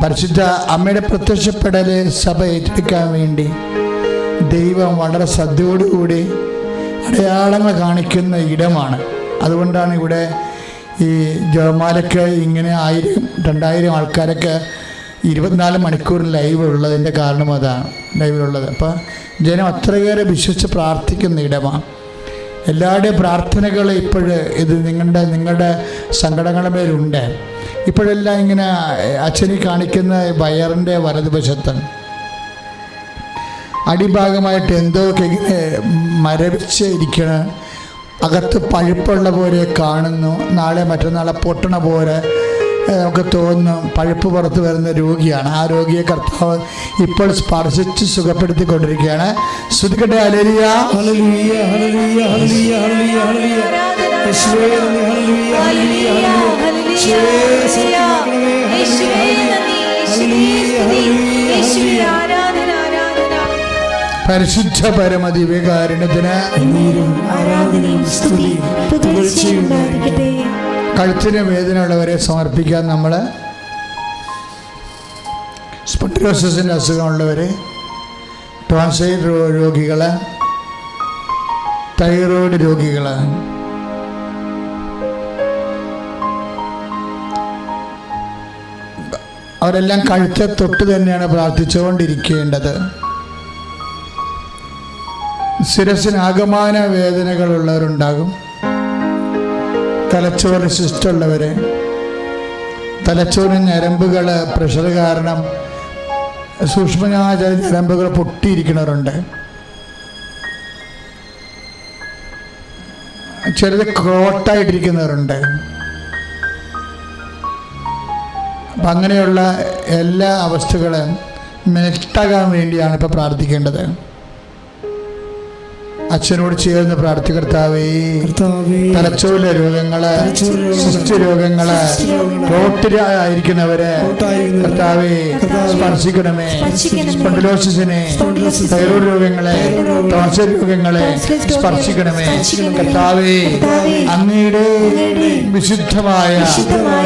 പരിശുദ്ധ അമ്മയുടെ പ്രത്യക്ഷപ്പെടൽ സഭ ഏറ്റെടുക്കാൻ വേണ്ടി ദൈവം വളരെ ശ്രദ്ധയോടുകൂടി അടയാളങ്ങൾ കാണിക്കുന്ന ഇടമാണ്. അതുകൊണ്ടാണ് ഇവിടെ ഈ ജപമാലയ്ക്ക് ഇങ്ങനെ 1000-2000 ആൾക്കാരൊക്കെ 24 മണിക്കൂർ ലൈവ് ഉള്ളതിൻ്റെ കാരണം അതാണ്, ലൈവിലുള്ളത്. അപ്പോൾ ജനം അത്രയേറെ വിശ്വസിച്ച് പ്രാർത്ഥിക്കുന്ന ഇടമാണ്. എല്ലാവരുടെയും പ്രാർത്ഥനകൾ ഇപ്പോഴ് ഇത് നിങ്ങളുടെ സങ്കടങ്ങളുടെ മേലുണ്ട്. ഇപ്പോഴെല്ലാം ഇങ്ങനെ അച്ഛനെ കാണിക്കുന്ന വയറിൻ്റെ വലതുവശത്ത് അടിഭാഗമായിട്ട് എന്തോക്കെ ഇങ്ങനെ മരവിച്ച് ഇരിക്കണ, അകത്ത് പഴുപ്പുള്ള പോലെ കാണുന്നു. നാളെ മറ്റന്നാളെ പൊട്ടണ പോലെ നമുക്ക് തോന്നുന്നു. പഴുപ്പ് പുറത്ത് വരുന്ന രോഗിയാണ്. ആ രോഗിയെ കർത്താവ് ഇപ്പോൾ സ്പർശിച്ച് സുഖപ്പെടുത്തിക്കൊണ്ടിരിക്കുകയാണ്. ശ്രുതിക്കട്ടെ. ഹല്ലേലൂയ, ഹല്ലേലൂയ, ഹല്ലേലൂയ, ഹല്ലേലൂയ, ഹല്ലേലൂയ, ഹല്ലേലൂയ. യേശുവേ നന്ദി, ഹല്ലേലൂയ, ഹല്ലേലൂയ, യേശുവേ സ്തുതിക്കണമേ, ഹല്ലേലൂയ, ഹല്ലേലൂയ, ഹല്ലേലൂയ. പരിശുദ്ധ പരമദിവ്യകാരുണ്യത്തിന് ആരാധനയും സ്തുതിയും പുകഴ്ചയും ഉണ്ടായിരിക്കട്ടെ. കഴുത്തിന് വേദന ഉള്ളവരെ സമർപ്പിക്കാൻ. നമ്മൾ സ്പോണ്ടിലോസിസിൻ്റെ അസുഖമുള്ളവർ, ടോൺസൈൽ രോഗികൾ, തൈറോയ്ഡ് രോഗികൾ, അവരെല്ലാം കഴുത്തെ തൊട്ട് തന്നെയാണ് പ്രാർത്ഥിച്ചുകൊണ്ടിരിക്കേണ്ടത്. ശിരസിന് ആകമാന വേദനകളുള്ളവരുണ്ടാകും. തലച്ചോറ് സിസ്റ്റുള്ളവർ, തലച്ചോറിന് ഞരമ്പുകൾ പ്രഷർ കാരണം സൂക്ഷ്മമായ ഞരമ്പുകൾ പൊട്ടിയിരിക്കുന്നവരുണ്ട്. ചിലത് ക്രോട്ടായിട്ടിരിക്കുന്നവരുണ്ട്. അപ്പം അങ്ങനെയുള്ള എല്ലാ അവസ്ഥകളും മെൽട്ടാകാൻ വേണ്ടിയാണ് ഇപ്പോൾ പ്രാർത്ഥിക്കേണ്ടത്. അച്ഛനോട് ചേർന്ന് പ്രാർത്ഥികർത്താവേ, തലച്ചോറിലെ രോഗങ്ങള്, സിസ്റ്റ് രോഗങ്ങള്, റോട്ടിലായിരിക്കുന്നവരെ കർത്താവേ സ്പർശിക്കണമേ. സ്പോണ്ടിലോസിസിനെ, തൈറോയ്ഡ് രോഗങ്ങളെ, ടോൺസിൽ രോഗങ്ങളെ സ്പർശിക്കണമേ. കർത്താവേ, അങ്ങയുടെ വിശുദ്ധമായ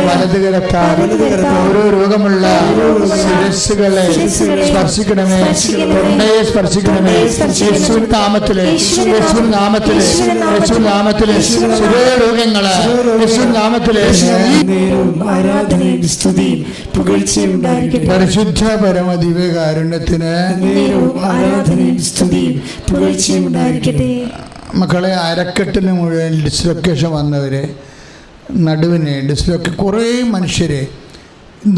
വലതുകരത്താൽ ഓരോ രോഗമുള്ള ശിരസ്സുകളെ സ്പർശിക്കണമേ. തൊണ്ടയെ സ്പർശിക്കണമേ. യേശുവിൻ നാമത്തിലെ യേശുവിൻ നാമത്തില് യേശുവിൻ നാമത്തില് ശിരോരോഗങ്ങള് യേശുവിൻ നാത്തില് നേരവും ആരാധനയും സ്തുതിയും പുകഴ്ചയും ഉണ്ടായിരിക്കട്ടെ. പരിശുദ്ധ പരമ ദിവ്യകാരുണ്യത്തിന് നേരവും ആരാധനയും സ്തുതിയും പുകഴ്ചയും ഉണ്ടായിരിക്കട്ടെ. മക്കളെ, അരക്കെട്ടിന് മുഴുവൻ ഡിസ്ലൊക്കേഷൻ വന്നവര്, നടുവിന് കുറേ മനുഷ്യര്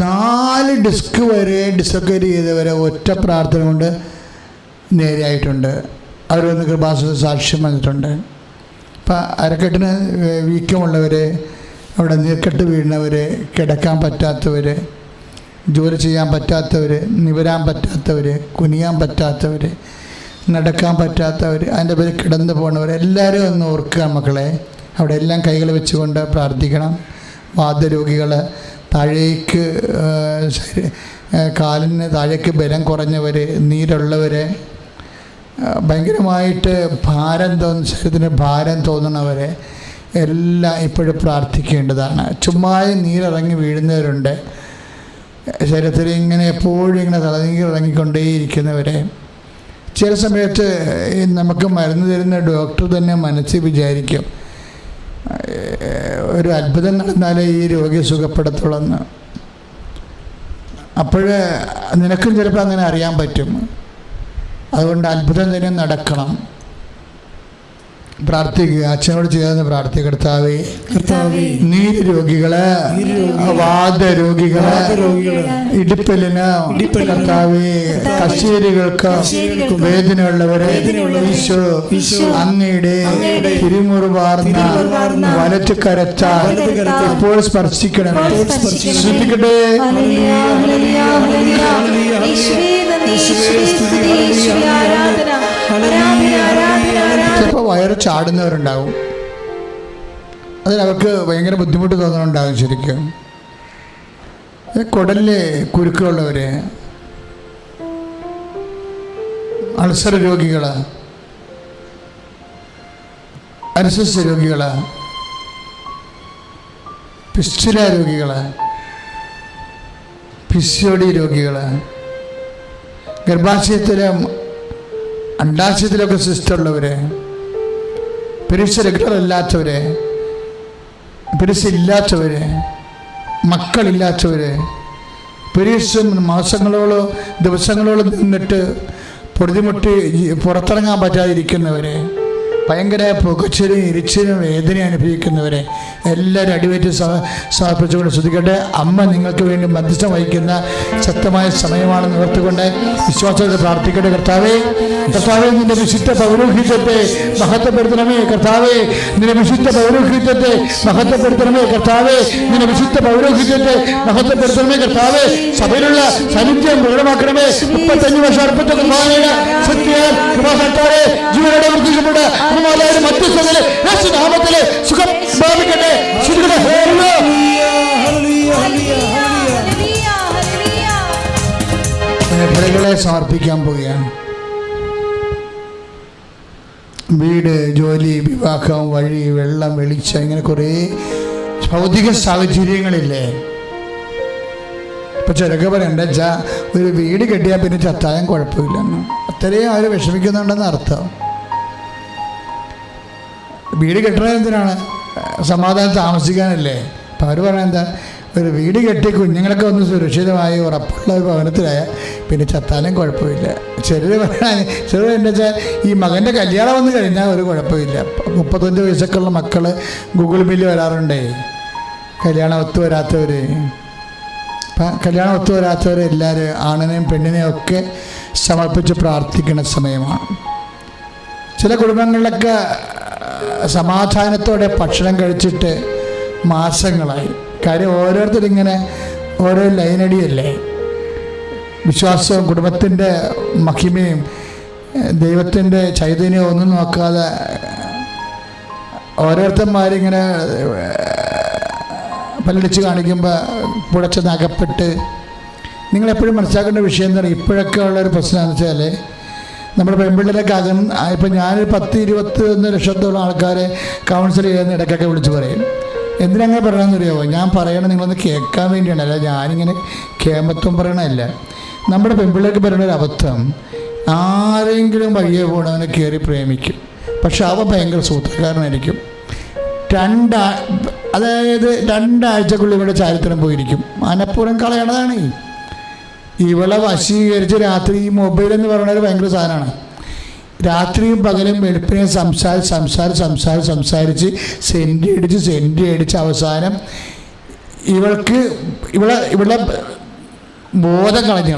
4 ഡിസ്ക് വരെ ഡിസ്ലൊക്കേറ്റ് ചെയ്തവരെ ഒറ്റ പ്രാർത്ഥന കൊണ്ട് നേരെയായിട്ടുണ്ട്. അവരൊന്ന് കൃപാസന സാക്ഷ്യം വന്നിട്ടുണ്ട്. അപ്പം അരക്കെട്ടിന് വീക്കമുള്ളവർ, അവിടെ നീർക്കെട്ട് വീഴുന്നവർ, കിടക്കാൻ പറ്റാത്തവർ, ജോലി ചെയ്യാൻ പറ്റാത്തവർ, നിവരാൻ പറ്റാത്തവർ, കുനിയാൻ പറ്റാത്തവർ, നടക്കാൻ പറ്റാത്തവർ, അതിൻ്റെ പേര് കിടന്നു പോകുന്നവർ, എല്ലാവരും ഒന്ന് ഓർക്കുക മക്കളെ. അവിടെ എല്ലാം കൈകൾ വെച്ചുകൊണ്ട് പ്രാർത്ഥിക്കണം. വാതരോഗികൾ, താഴേക്ക് കാലിന് താഴേക്ക് ബലം കുറഞ്ഞവർ, നീരുള്ളവർ, ഭയങ്കരമായിട്ട് ശരീരത്തിന് ഭാരം തോന്നുന്നവരെ എല്ലാം ഇപ്പോഴും പ്രാർത്ഥിക്കേണ്ടതാണ്. ചുമ്മാ നീരിറങ്ങി വീഴുന്നവരുണ്ട്. ശരീരത്തിൽ ഇങ്ങനെ എപ്പോഴും ഇങ്ങനെ തലനീരിറങ്ങിക്കൊണ്ടേയിരിക്കുന്നവരെ, ചില സമയത്ത് നമുക്ക് മരുന്ന് തരുന്ന ഡോക്ടർ തന്നെ മനസ്സിൽ വിചാരിക്കും ഒരു അത്ഭുതം നടന്നാലേ ഈ രോഗി സുഖപ്പെടത്തുള്ളൂ. അപ്പോൾ നിനക്കും ചിലപ്പോൾ അങ്ങനെ അറിയാൻ പറ്റും. അതുകൊണ്ട് അത്ഭുതം തന്നെ നടക്കണം. പ്രാർത്ഥിക്കുക, അച്ഛനോട് ചേർന്ന് പ്രാർത്ഥിക്കുക. കർത്താവേ, നീര് രോഗികള്, വാതരോഗികള്, ഇടുപ്പലിന്, കർത്താവേ, കശേരികൾക്ക് വേദനയുള്ളവരെ ഈശോ അങ്ങയുടെ തിരുമുറുവാർന്ന വലത്ത് കരച്ച ഇപ്പോൾ സ്പർശിക്കണമേ. ശ്രദ്ധിക്കട്ടെ. ചിലപ്പോൾ വയറ് ചാടുന്നവരുണ്ടാവും. അതിനവർക്ക് ഭയങ്കര ബുദ്ധിമുട്ട് തോന്നുന്നുണ്ടാകും. ശരിക്കും കുടലിലെ കുരുക്കളുള്ളവര്, അൾസർ രോഗികള്, അരിസസ് രോഗികള്, പിസ്റ്റുല രോഗികള്, പിസിഒഡി രോഗികള്, ഗർഭാശയത്തിലെ അണ്ടാശയത്തിലൊക്കെ സിസ്റ്റുള്ളവര്, പെരിസ് റെഗുലർ അല്ലാത്തവര്, പെരിസ് ഇല്ലാത്തവര്, മക്കളില്ലാത്തവര്, പെരിസും മാസങ്ങളോളം ദിവസങ്ങളോളം നിന്നിട്ട് പൊറുതിമുട്ടി പുറത്തിറങ്ങാൻ പറ്റാതിരിക്കുന്നവര്, ഭയങ്കര പുകച്ചിലും ഇരിച്ചിലും വേദന അനുഭവിക്കുന്നവരെ എല്ലാവരും അടിവേറ്റ് സമർപ്പിച്ചുകൊണ്ട് ശ്രദ്ധിക്കട്ടെ. അമ്മ നിങ്ങൾക്ക് വേണ്ടി മധ്യസ്ഥം വഹിക്കുന്ന ശക്തമായ സമയമാണെന്ന് ഓർത്തുകൊണ്ട് വിശ്വാസത്തോടെ പ്രാർത്ഥിക്കട്ടെ. കർത്താവേ, നിന്റെ വിശുദ്ധ പൗരോഹിത്യത്തെ മഹത്വപ്പെടുത്തണമേ. കർത്താവേ, നിന്റെ വിശുദ്ധ പൗരോഹിത്യത്തെ മഹത്വപ്പെടുത്തണമേ. കർത്താവേ, നിന്റെ വിശുദ്ധ പൗരോഹിത്യത്തെ മഹത്വപ്പെടുത്തണമേ. കർത്താവേ, സഭയിലുള്ള സാന്നിധ്യം പ്രകടമാക്കണമേ. 35 വർഷം അർപ്പിച്ച കുർബാനയുടെ ശക്തിയാൽ കൃപാസനത്താലെ ജീവനോടെ വർദ്ധിക്കപ്പെട്ട് മധ്യസ്ഥതയിലെ നാമത്തിലെ സുഖം പ്രാപിക്കട്ടെ. ഫലങ്ങളെ സമർപ്പിക്കാൻ പോവുകയാണ്. വീട്, ജോലി, വിവാഹം, വഴി, വെള്ളം, വെളിച്ചം, ഇങ്ങനെ കുറേ ഭൗതിക സാഹചര്യങ്ങളില്ലേ. ഇപ്പൊ ചിലക്ക് പറയണ്ട ഒരു വീട് കെട്ടിയാൽ പിന്നെ ചത്തായം കുഴപ്പമില്ലെന്ന്. അത്രയും അവർ വിഷമിക്കുന്നുണ്ടെന്ന് അർത്ഥം. വീട് കെട്ടണത് എന്തിനാണ്? സമാധാനം താമസിക്കാനല്ലേ. അപ്പം അവർ പറഞ്ഞാൽ എന്താ, ഒരു വീട് കെട്ടി കുഞ്ഞുങ്ങളൊക്കെ ഒന്ന് സുരക്ഷിതമായി ഉറപ്പുള്ള ഒരു ഭവനത്തിലായ പിന്നെ ചത്താലും കുഴപ്പമില്ല. ചിലർ എന്താ വെച്ചാൽ ഈ മകൻ്റെ കല്യാണം വന്നു കഴിഞ്ഞാൽ ഒരു കുഴപ്പമില്ല. 35 വയസ്സൊക്കെ ഉള്ള മക്കൾ ഗൂഗിൾ മീറ്റിൽ വരാറുണ്ടേ. കല്യാണം ഒത്തുവരാത്തവർ, എല്ലാവരും ആണിനെയും പെണ്ണിനെയും ഒക്കെ സമർപ്പിച്ച് പ്രാർത്ഥിക്കുന്ന സമയമാണ്. ചില കുടുംബങ്ങളിലൊക്കെ സമാധാനത്തോടെ ഭക്ഷണം കഴിച്ചിട്ട് മാസങ്ങളായി. കാര്യം ഓരോരുത്തരും ഇങ്ങനെ ഓരോ ലൈനടിയല്ലേ. വിശ്വാസവും കുടുംബത്തിൻ്റെ മഹിമയും ദൈവത്തിൻ്റെ ചൈതന്യവും ഒന്നും നോക്കാതെ ഓരോരുത്തന്മാരിങ്ങനെ പല്ലടിച്ച് കാണിക്കുമ്പോൾ പുഴച്ചെന്ന് അകപ്പെട്ട്. നിങ്ങളെപ്പോഴും മനസ്സിലാക്കേണ്ട വിഷയം എന്താ പറയുക, ഇപ്പോഴൊക്കെ ഉള്ളൊരു പ്രശ്നമെന്ന് വെച്ചാൽ നമ്മുടെ പെൺപിള്ളേരൊക്കെ ഇപ്പം ഞാനൊരു 10-21 ലക്ഷത്തോളം ആൾക്കാരെ കൗൺസിൽ ചെയ്യുന്ന ഇടയ്ക്കൊക്കെ വിളിച്ച് പറയും. എന്തിനങ്ങനെ പറയണമെന്നറിയാമോ? ഞാൻ പറയണത് നിങ്ങളൊന്ന് കേൾക്കാൻ വേണ്ടിയാണ്, അല്ല ഞാനിങ്ങനെ കേമത്വം പറയണമല്ല. നമ്മുടെ പെൺപിള്ളേർക്ക് പറയുന്നൊരു അബദ്ധം, ആരെങ്കിലും വഴിയെ പോകണവനെ കയറി പ്രേമിക്കും. പക്ഷെ അവൻ ഭയങ്കര സൂത്രക്കാരനായിരിക്കും. അതായത് 2 ആഴ്ചക്കുള്ളിൽ ഇവിടെ ചാരിത്രം പോയിരിക്കും. മനഃപൂർവ്വം കളയണതാണ്. ഇവളെ വശീകരിച്ച് രാത്രി ഈ മൊബൈൽ എന്ന് പറയുന്നത് ഭയങ്കര സാധനമാണ്. രാത്രിയും പകലും വെളുപ്പിനെ സംസാരിച്ച് സെൻറ്റി അടിച്ച് അവസാനം ഇവളെ ബോധം കളഞ്ഞ്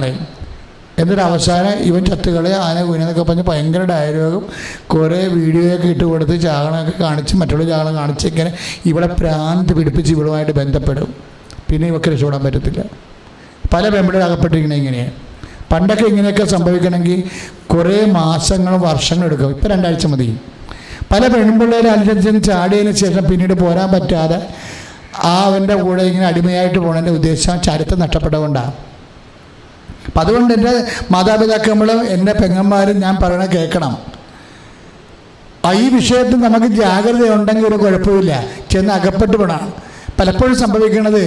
എന്നിട്ട് അവസാനം ഇവൻ ചത്തുകളെ ആന കുഞ്ഞെന്നൊക്കെ പറഞ്ഞ് ഭയങ്കര ഡയലോഗും കുറേ വീഡിയോയൊക്കെ ഇട്ട് കൊടുത്ത് ചാകണമൊക്കെ കാണിച്ച് മറ്റുള്ള ചാകണം കാണിച്ച് ഇങ്ങനെ ഇവളെ പ്രാന്ത് പിടിപ്പിച്ച് ഇവളുമായിട്ട് ബന്ധപ്പെടും. പിന്നെ ഇവൾക്ക് രക്ഷപ്പെടാൻ പറ്റത്തില്ല. പല പെമ്പിളും അകപ്പെട്ടിരിക്കണേ ഇങ്ങനെയാണ്. പണ്ടൊക്കെ ഇങ്ങനെയൊക്കെ സംഭവിക്കണമെങ്കിൽ കുറേ മാസങ്ങളും വർഷങ്ങളും എടുക്കും. ഇപ്പം 2 ആഴ്ച മതി. പല പെൺപിള്ളേർ അനുസരിച്ച് ചാടിയതിന് ശേഷം പിന്നീട് പോരാൻ പറ്റാതെ അവൻ്റെ കൂടെ ഇങ്ങനെ അടിമയായിട്ട് പോകണതിൻ്റെ ഉദ്ദേശം ചരിത്രം നഷ്ടപ്പെട്ടതുകൊണ്ടാണ്. അപ്പം അതുകൊണ്ട് എൻ്റെ മാതാപിതാക്കളും എൻ്റെ പെങ്ങന്മാരും ഞാൻ പറയണ കേൾക്കണം. ഈ വിഷയത്തിൽ നമുക്ക് ജാഗ്രത ഉണ്ടെങ്കിൽ ഒരു കുഴപ്പമില്ല, ചെന്ന് അകപ്പെട്ട് പോകണം. പലപ്പോഴും സംഭവിക്കുന്നത്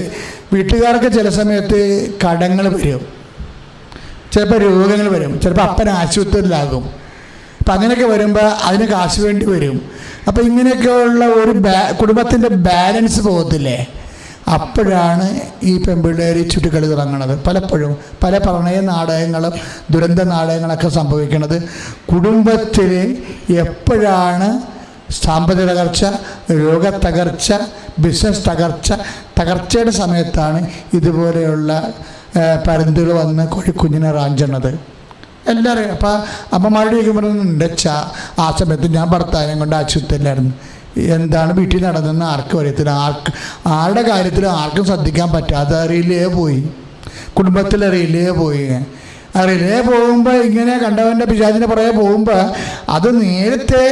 വീട്ടുകാർക്ക് ചില സമയത്ത് കടങ്ങൾ വരും, ചിലപ്പോൾ രോഗങ്ങൾ വരും, ചിലപ്പോൾ അപ്പൻ ആശുപത്രിയിലാകും. അപ്പം അങ്ങനെയൊക്കെ വരുമ്പോൾ അതിന് കാശ് വേണ്ടി വരും. അപ്പം ഇങ്ങനെയൊക്കെയുള്ള ഒരു കുടുംബത്തിൻ്റെ ബാലൻസ് പോകത്തില്ലേ? അപ്പോഴാണ് ഈ പെൺപിള്ളേർ ചുറ്റുകളി തുടങ്ങുന്നത്. പലപ്പോഴും പല പ്രണയ നാടകങ്ങളും ദുരന്ത നാടകങ്ങളൊക്കെ സംഭവിക്കുന്നത് കുടുംബത്തിൽ എപ്പോഴാണ് സാമ്പത്തിക തകർച്ച, രോഗത്തകർച്ച, ബിസിനസ് തകർച്ചയുടെ സമയത്താണ് ഇതുപോലെയുള്ള പരുന്തുകൾ വന്ന് കോഴിക്കുഞ്ഞിനെ റാഞ്ചണത്. എല്ലാവരും അപ്പം അമ്മമാരുടെ ചോദിക്കുമ്പോഴുണ്ട് ആ സമയത്ത് ഞാൻ ഭർത്താവിനെ കൊണ്ട് ആശുപത്രിയിലായിരുന്നു. എന്താണ് വീട്ടിൽ നടന്നതെന്ന് ആർക്കും അറിയത്തില്ല. ആരുടെ കാര്യത്തിൽ ആർക്കും ശ്രദ്ധിക്കാൻ പറ്റാതെ റിലേ പോയി, കുടുംബത്തിൽ റിലേ പോയി. റിലേ പോകുമ്പോൾ ഇങ്ങനെ കണ്ടവൻ്റെ പിശാചിൻ്റെ പുറകെ പോകുമ്പോൾ അത് നേരത്തെ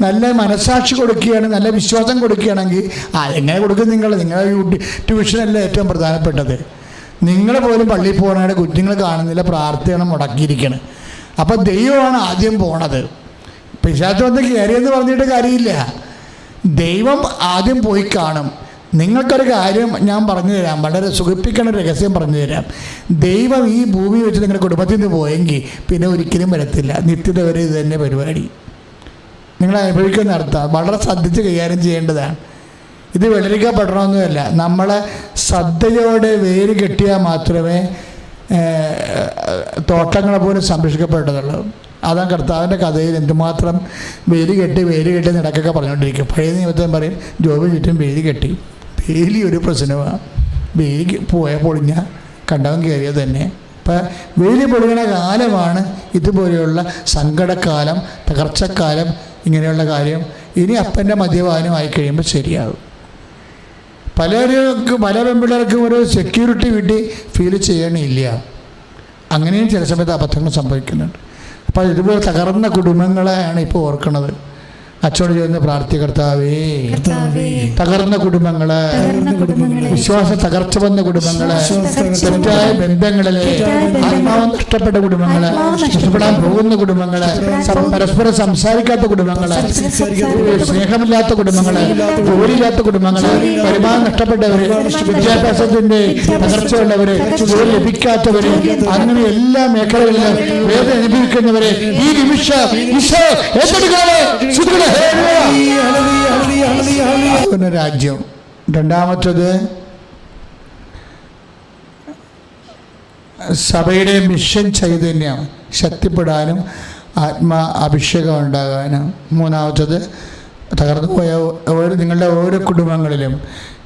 നല്ല മനസ്സാക്ഷി കൊടുക്കുകയാണ്, നല്ല വിശ്വാസം കൊടുക്കുകയാണെങ്കിൽ എങ്ങനെ കൊടുക്കും? നിങ്ങളുടെ ട്യൂഷനല്ല ഏറ്റവും പ്രധാനപ്പെട്ടത്. നിങ്ങൾ പോലും പള്ളിയിൽ പോകണയുടെ കുഞ്ഞുങ്ങൾ കാണുന്നില്ല, പ്രാർത്ഥന മുടക്കിയിരിക്കണം. അപ്പോൾ ദൈവമാണ് ആദ്യം പോണത്. പിശാച് വന്ന് കയറിയെന്ന് പറഞ്ഞിട്ട് കാര്യമില്ല. ദൈവം ആദ്യം പോയി കാണും. നിങ്ങൾക്കൊരു കാര്യം ഞാൻ പറഞ്ഞു തരാം, വളരെ സുഖിപ്പിക്കണ രഹസ്യം പറഞ്ഞു തരാം. ദൈവം ഈ ഭൂമി വെച്ച് നിങ്ങളുടെ കുടുംബത്തിൽ നിന്ന് പോയെങ്കിൽ പിന്നെ ഒരിക്കലും വരത്തില്ല. നിത്യത വരെ ഇത് തന്നെ പരിപാടി. നിങ്ങൾ അനുഭവിക്കുന്ന അർത്ഥം വളരെ ശ്രദ്ധിച്ച് കൈകാര്യം ചെയ്യേണ്ടതാണ്. ഇത് വെള്ളരിക്കപ്പെടണമെന്നല്ല, നമ്മളെ ശ്രദ്ധയോടെ വേര് കെട്ടിയാൽ മാത്രമേ തോട്ടങ്ങളെ പോലും സംരക്ഷിക്കപ്പെട്ടതുള്ളൂ. അതാണ് കർത്താവിൻ്റെ കഥയിൽ എന്തുമാത്രം വേലി കെട്ടി നടക്കൊക്കെ പറഞ്ഞുകൊണ്ടിരിക്കും. പഴയ നിയമത്തിൽ പറയും ജോബ് ചുറ്റും വേലി കെട്ടി. വേലി ഒരു പ്രശ്നമാണ്. വേലി പൊളിഞ്ഞ കണ്ടവൻ കയറിയത് തന്നെ. അപ്പം വേലി പൊളിയണ കാലമാണ് ഇതുപോലെയുള്ള സങ്കടക്കാലം, തകർച്ചക്കാലം, ഇങ്ങനെയുള്ള കാര്യം. ഇനി അപ്പൻ്റെ മദ്യപാനം ആയി കഴിയുമ്പോൾ ശരിയാകും. പല പെൺപിള്ളേർക്കും ഒരു സെക്യൂരിറ്റി വീട്ടിൽ ഫീൽ ചെയ്യണില്ല. അങ്ങനെയും ചില സമയത്ത് അബദ്ധങ്ങൾ സംഭവിക്കുന്നുണ്ട്. അപ്പോൾ ഇതുപോലെ തകർന്ന കുടുംബങ്ങളെയാണ് ഇപ്പോൾ ഓർക്കുന്നത്. അച്ഛനോട് ചെയ്യുന്ന പ്രാർത്ഥികർത്താവേ, തകർന്ന കുടുംബങ്ങളെ, വിശ്വാസ തകർച്ച വന്ന കുടുംബങ്ങളെ, തെറ്റായ ബന്ധങ്ങളിലെ ആത്മാവ് നഷ്ടപ്പെട്ട കുടുംബങ്ങളെ, നഷ്ടപ്പെടാൻ പോകുന്ന കുടുംബങ്ങളെ, പരസ്പരം സംസാരിക്കാത്ത കുടുംബങ്ങളെ, സ്നേഹമില്ലാത്ത കുടുംബങ്ങളെ, ജോലിയില്ലാത്ത കുടുംബങ്ങളെ, വരുമാനം നഷ്ടപ്പെട്ടവര്, വിദ്യാഭ്യാസത്തിന്റെ തകർച്ചയുള്ളവര്, ജോലി ലഭിക്കാത്തവര്, അങ്ങനെ എല്ലാ മേഖലകളിലും വേദന അനുഭവിക്കുന്നവരെ ഈ നിമിഷം രാജ്യം. രണ്ടാമത്തത് സഭയുടെ മിഷൻ ചൈതന്യം ശക്തിപ്പെടാനും ആത്മാ അഭിഷേകം ഉണ്ടാകാനും. മൂന്നാമത്തത് തകർന്നുപോയ നിങ്ങളുടെ ഓരോ കുടുംബങ്ങളിലും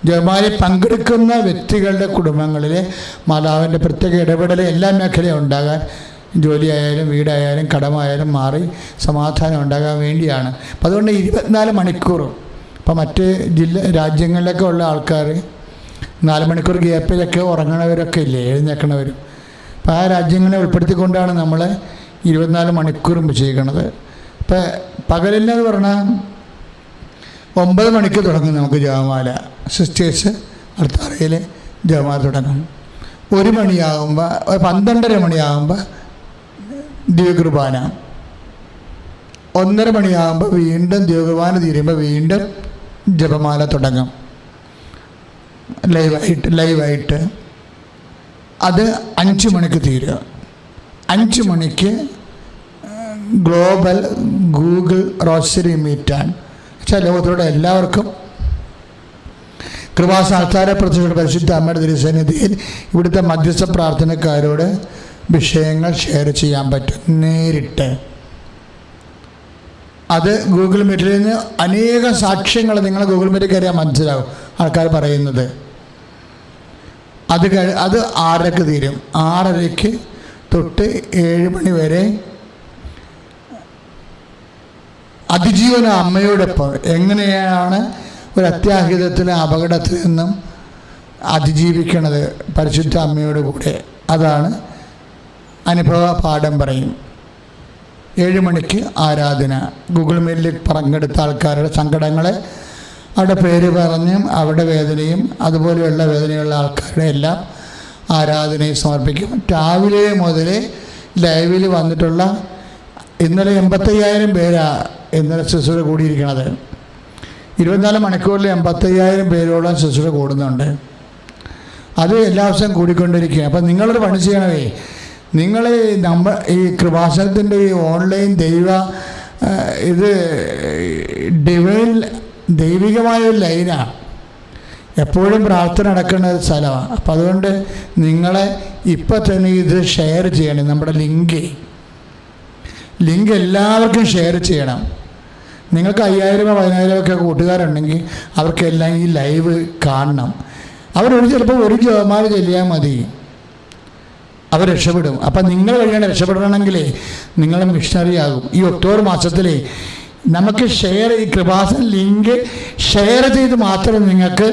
ജപമാലയിൽ പങ്കെടുക്കുന്ന വ്യക്തികളുടെ കുടുംബങ്ങളിൽ മാതാവിൻ്റെ പ്രത്യേക ഇടപെടൽ എല്ലാ മേഖലയും ഉണ്ടാകാൻ, ജോലിയായാലും വീടായാലും കടമായാലും മാറി സമാധാനം ഉണ്ടാകാൻ വേണ്ടിയാണ്. അപ്പം അതുകൊണ്ട് 24 മണിക്കൂറും ഇപ്പം മറ്റ് രാജ്യങ്ങളിലൊക്കെ ഉള്ള ആൾക്കാർ 4 മണിക്കൂർ ഗ്യാപ്പിലൊക്കെ ഉറങ്ങണവരൊക്കെ ഇല്ലേ, എഴുന്നേക്കണവരും. അപ്പം ആ രാജ്യങ്ങളെ ഉൾപ്പെടുത്തിക്കൊണ്ടാണ് നമ്മൾ 24 മണിക്കൂറും ചെയ്യണത്. ഇപ്പം പകലില്ലെന്ന് പറഞ്ഞാൽ 9 മണിക്ക് തുടങ്ങും നമുക്ക് ജപമാല. സിസ്റ്റേഴ്സ് അടുത്തറയിൽ ജപമാല തുടങ്ങും. 1 മണിയാകുമ്പോൾ 12:30 മണിയാകുമ്പോൾ ദിവ്യകുർബാന. 1:30 മണിയാകുമ്പോൾ വീണ്ടും ദിവ്യകുർബാന തീരുമ്പോൾ വീണ്ടും ജപമാല തുടങ്ങും ലൈവായിട്ട്. അത് 5 മണിക്ക് തീരുക. 5 മണിക്ക് ഗൂഗിൾ റോസറി മീറ്റാണ്. പക്ഷേ ലോകത്തിലൂടെ എല്ലാവർക്കും കൃപാസാൽത്താര പ്രത്യക്ഷയുടെ പരിശുദ്ധ അമ്മയുടെ തിരുസന്നിധിയിൽ ഇവിടുത്തെ മധ്യസ്ഥ പ്രാർത്ഥനക്കാരോട് വിഷയങ്ങൾ ഷെയർ ചെയ്യാൻ പറ്റും നേരിട്ട്. അത് ഗൂഗിൾ മീറ്റിൽ നിന്ന് അനേകം സാക്ഷ്യങ്ങൾ നിങ്ങൾ ഗൂഗിൾ മീറ്റിൽ കയറിയാൽ മനസ്സിലാവും ആൾക്കാർ പറയുന്നത്. അത് 6:30 തീരും. 6:30 തൊട്ട് 7 മണി വരെ അതിജീവന അമ്മയോടൊപ്പം എങ്ങനെയാണ് ഒരു അത്യാഹിതത്തിലെ അപകടത്തിൽ നിന്നും അതിജീവിക്കണത് പരിശുദ്ധ അമ്മയോട് കൂടെ. അതാണ് അനുഭവ പാഠം പറയും. 7 മണിക്ക് ആരാധന. ഗൂഗിൾ മീറ്റിൽ പങ്കെടുത്ത ആൾക്കാരുടെ സങ്കടങ്ങളെ അവരുടെ പേര് പറഞ്ഞും അവരുടെ വേദനയും അതുപോലെയുള്ള വേദനയുള്ള ആൾക്കാരുടെ എല്ലാം ആരാധനയും സമർപ്പിക്കും. രാവിലെ മുതൽ ലൈവിൽ വന്നിട്ടുള്ള ഇന്നലെ 85,000 പേരാ ഇന്നലെ ശുശ്രൂഷ കൂടിയിരിക്കുന്നത്. 24 മണിക്കൂറിൽ 85,000 പേരോളം ശുശ്രൂഷ കൂടുന്നുണ്ട്. അത് എല്ലാ ദിവസവും കൂടിക്കൊണ്ടിരിക്കുക. അപ്പം നിങ്ങളൊരു പണി ചെയ്യണമേ. നിങ്ങൾ ഈ കൃപാസനത്തിൻ്റെ ഈ ഓൺലൈൻ ഇത് ദൈവികമായ ഒരു ലൈനാണ്. എപ്പോഴും പ്രാർത്ഥന നടക്കുന്ന ഒരു സ്ഥലമാണ്. അപ്പം അതുകൊണ്ട് നിങ്ങളെ ഇപ്പം തന്നെ ഇത് ഷെയർ ചെയ്യണം. നമ്മുടെ ലിങ്ക് എല്ലാവർക്കും ഷെയർ ചെയ്യണം. നിങ്ങൾക്ക് 5,000 10,000 ഒക്കെ കൂട്ടുകാരുണ്ടെങ്കിൽ അവർക്കെല്ലാം ഈ ലൈവ് കാണണം. ചിലപ്പോൾ ഒരു ജപമാല ചൊല്ലിയാൽ മതി, അവർ രക്ഷപ്പെടും. അപ്പം നിങ്ങൾ വഴിയാണ് രക്ഷപ്പെടണമെങ്കിൽ നിങ്ങൾ മിഷണറി ആകും. ഈ ഒക്ടോബർ മാസത്തിൽ നമുക്ക് ഈ കൃപാസന ലിങ്ക് ഷെയർ ചെയ്ത് മാത്രമേ നിങ്ങൾക്ക്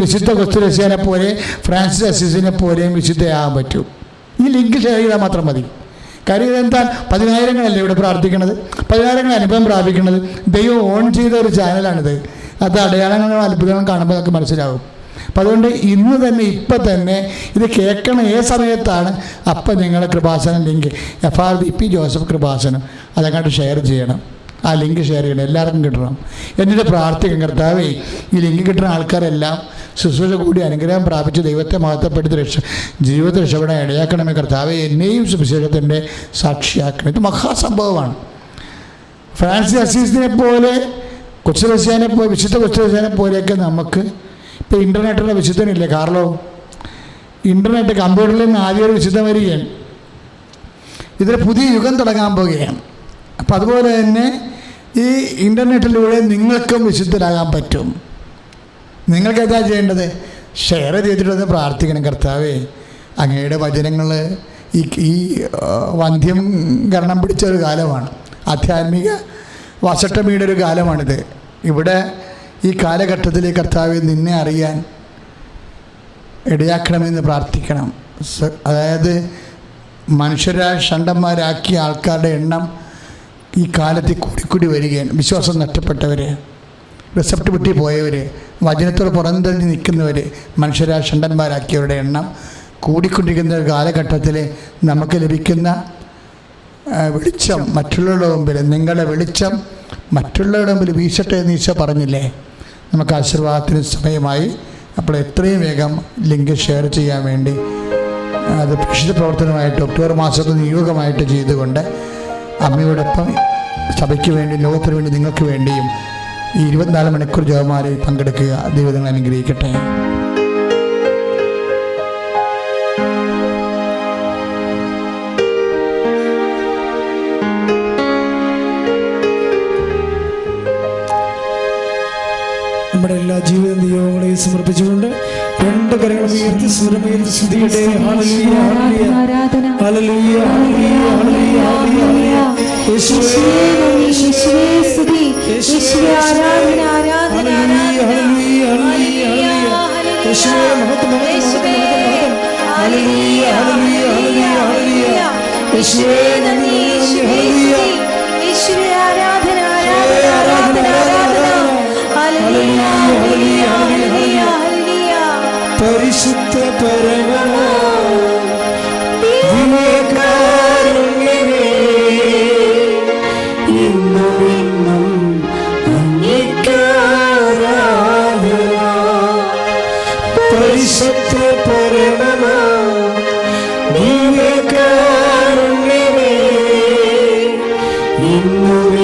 വിശുദ്ധ കൊച്ചുത്രേസ്യനെ പോലെ ഫ്രാൻസിസ് അസീസിനെ പോലെയും വിശുദ്ധയാകാൻ പറ്റൂ. ഈ ലിങ്ക് ഷെയർ ചെയ്താൽ മാത്രം മതി. കാര്യം ഇതെന്താ 10,000-ങ്ങളല്ലേ ഇവിടെ പ്രാർത്ഥിക്കണത്, 10,000-ങ്ങൾ അനുഭവം പ്രാപിക്കുന്നത്. ദൈവം ഓൺ ചെയ്ത ഒരു ചാനലാണിത്. അത് അടയാളങ്ങളും അത്ഭുതങ്ങളും കാണുമ്പോൾ നമുക്ക് മനസ്സിലാവും. അപ്പം അതുകൊണ്ട് ഇന്ന് തന്നെ ഇപ്പം തന്നെ ഇത് കേൾക്കണ സമയത്താണ് അപ്പം നിങ്ങളുടെ Kripasanam link FRDP Joseph Kripasanam അതങ്ങോട്ട് ഷെയർ ചെയ്യണം. ആ ലിങ്ക് ഷെയർ ചെയ്യണം, എല്ലാവർക്കും കിട്ടണം. എന്നിട്ട് പ്രാർത്ഥിക്കും, കർത്താവേ ഈ ലിങ്ക് കിട്ടുന്ന ആൾക്കാരെല്ലാം ശുശ്രൂഷ കൂടി അനുഗ്രഹം പ്രാപിച്ച് ദൈവത്തെ മഹത്വപ്പെടുത്തി ജീവിതത്തിൽ രക്ഷപ്പെടാൻ ഇടയാക്കണമേ കർത്താവേ, എന്നെയും സുവിശേഷത്തിൻ്റെ സാക്ഷിയാക്കണം. ഇത് മഹാസംഭവമാണ്. ഫ്രാൻസിസ് അസീസിനെ പോലെ കൊച്ചുത്രേസ്യനെ പോലെ വിശുദ്ധ കൊച്ചുത്രേസ്യനെ പോലെയൊക്കെ നമുക്ക് ഇപ്പോൾ ഇൻ്റർനെറ്റുള്ള വിശുദ്ധനില്ലേ കാർലോ? ഇൻ്റർനെറ്റ് കമ്പ്യൂട്ടറിൽ നിന്ന് ആദ്യം ഒരു വിശുദ്ധം വരികയാണ്. ഇതൊരു പുതിയ യുഗം തുടങ്ങാൻ പോവുകയാണ്. അപ്പം അതുപോലെ തന്നെ ഈ ഇൻ്റർനെറ്റിലൂടെ നിങ്ങൾക്കും വിശുദ്ധരാകാൻ പറ്റും. നിങ്ങൾക്ക് എന്താ ചെയ്യേണ്ടത്? ഷെയർ ചെയ്തിട്ടൊന്ന് പ്രാർത്ഥിക്കണം. കർത്താവേ അങ്ങയുടെ വചനങ്ങൾ ഈ വന്ധ്യം കരണം പിടിച്ച ഒരു കാലമാണ്. ആധ്യാത്മിക വസട്ടമിയുടെ ഒരു കാലമാണിത്. ഇവിടെ ഈ കാലഘട്ടത്തിൽ കർത്താവെ നിന്നെ അറിയാൻ ഇടയാക്കണമെന്ന് പ്രാർത്ഥിക്കണം. അതായത് മനുഷ്യരായ ഷണ്ടന്മാരാക്കിയ ആൾക്കാരുടെ എണ്ണം ഈ കാലത്തിൽ കൂടിക്കൂടി വരികയാണ്. വിശ്വാസം നഷ്ടപ്പെട്ടവർ, റിസപ്റ്റിബിലിറ്റി പോയവർ, വചനത്തോട് പുറന്തള്ളി നിൽക്കുന്നവർ, മനുഷ്യരായ ഷണ്ടന്മാരാക്കിയവരുടെ എണ്ണം കൂടിക്കൊണ്ടിരിക്കുന്ന ഒരു കാലഘട്ടത്തിൽ നമുക്ക് ലഭിക്കുന്ന വെളിച്ചം മറ്റുള്ളവരുടെ മുമ്പിൽ, നിങ്ങളുടെ വെളിച്ചം മറ്റുള്ളവരുടെ മുമ്പിൽ വീശട്ടെ എന്ന് ഈശോ പറഞ്ഞില്ലേ? നമുക്ക് ആശീർവാദത്തിന് സമയമായി. അപ്പോൾ എത്രയും വേഗം ലിങ്ക് ഷെയർ ചെയ്യാൻ വേണ്ടി അത് പ്രേക്ഷിത പ്രവർത്തനമായിട്ട് ഒക്ടോബർ മാസത്തിൽ നിയോഗമായിട്ട് ചെയ്തുകൊണ്ട് അമ്മയോടൊപ്പം സഭയ്ക്ക് വേണ്ടി, ലോകത്തിന് വേണ്ടി, നിങ്ങൾക്ക് വേണ്ടിയും ഈ 24 മണിക്കൂർ ജപമാലയിൽ പങ്കെടുക്കുക. ദൈവം നിങ്ങളെ അനുഗ്രഹിക്കട്ടെ. നമ്മുടെ എല്ലാ ജീവിത നിയോഗങ്ങളെയും സമർപ്പിച്ചുകൊണ്ട് 2 കരങ്ങളും ഉയർത്തി സ്വരമുയർത്തി സ്തുതിക്കട്ടെ. ഹല്ലേലൂയ ഹല്ലേലൂയ ഹല്ലേലൂയ ഹല്ലേലൂയ ഹല്ലേലൂയ. യേശുവേ യേശുവേ സ്തുതി, യേശുവേ ആരാധന ആരാധന ആരാധന. ഹല്ലേലൂയ ഹല്ലേലൂയ ഹല്ലേലൂയ. യേശുവേ മഹത്വം യേശുവേ. ഹല്ലേലൂയ ഹല്ലേലൂയ ഹല്ലേലൂയ. യേശുവേ നന്ദി ഹല്ലേലൂയ. യേശുവേ ആരാധന ആരാധന ആരാധന ആരാധന. ഹല്ലേലൂയ ഹല്ലേലൂയ ഹല്ലേലൂയ ഹല്ലേലൂയ. പരിശുദ്ധ പരമ ഇന്നുമേ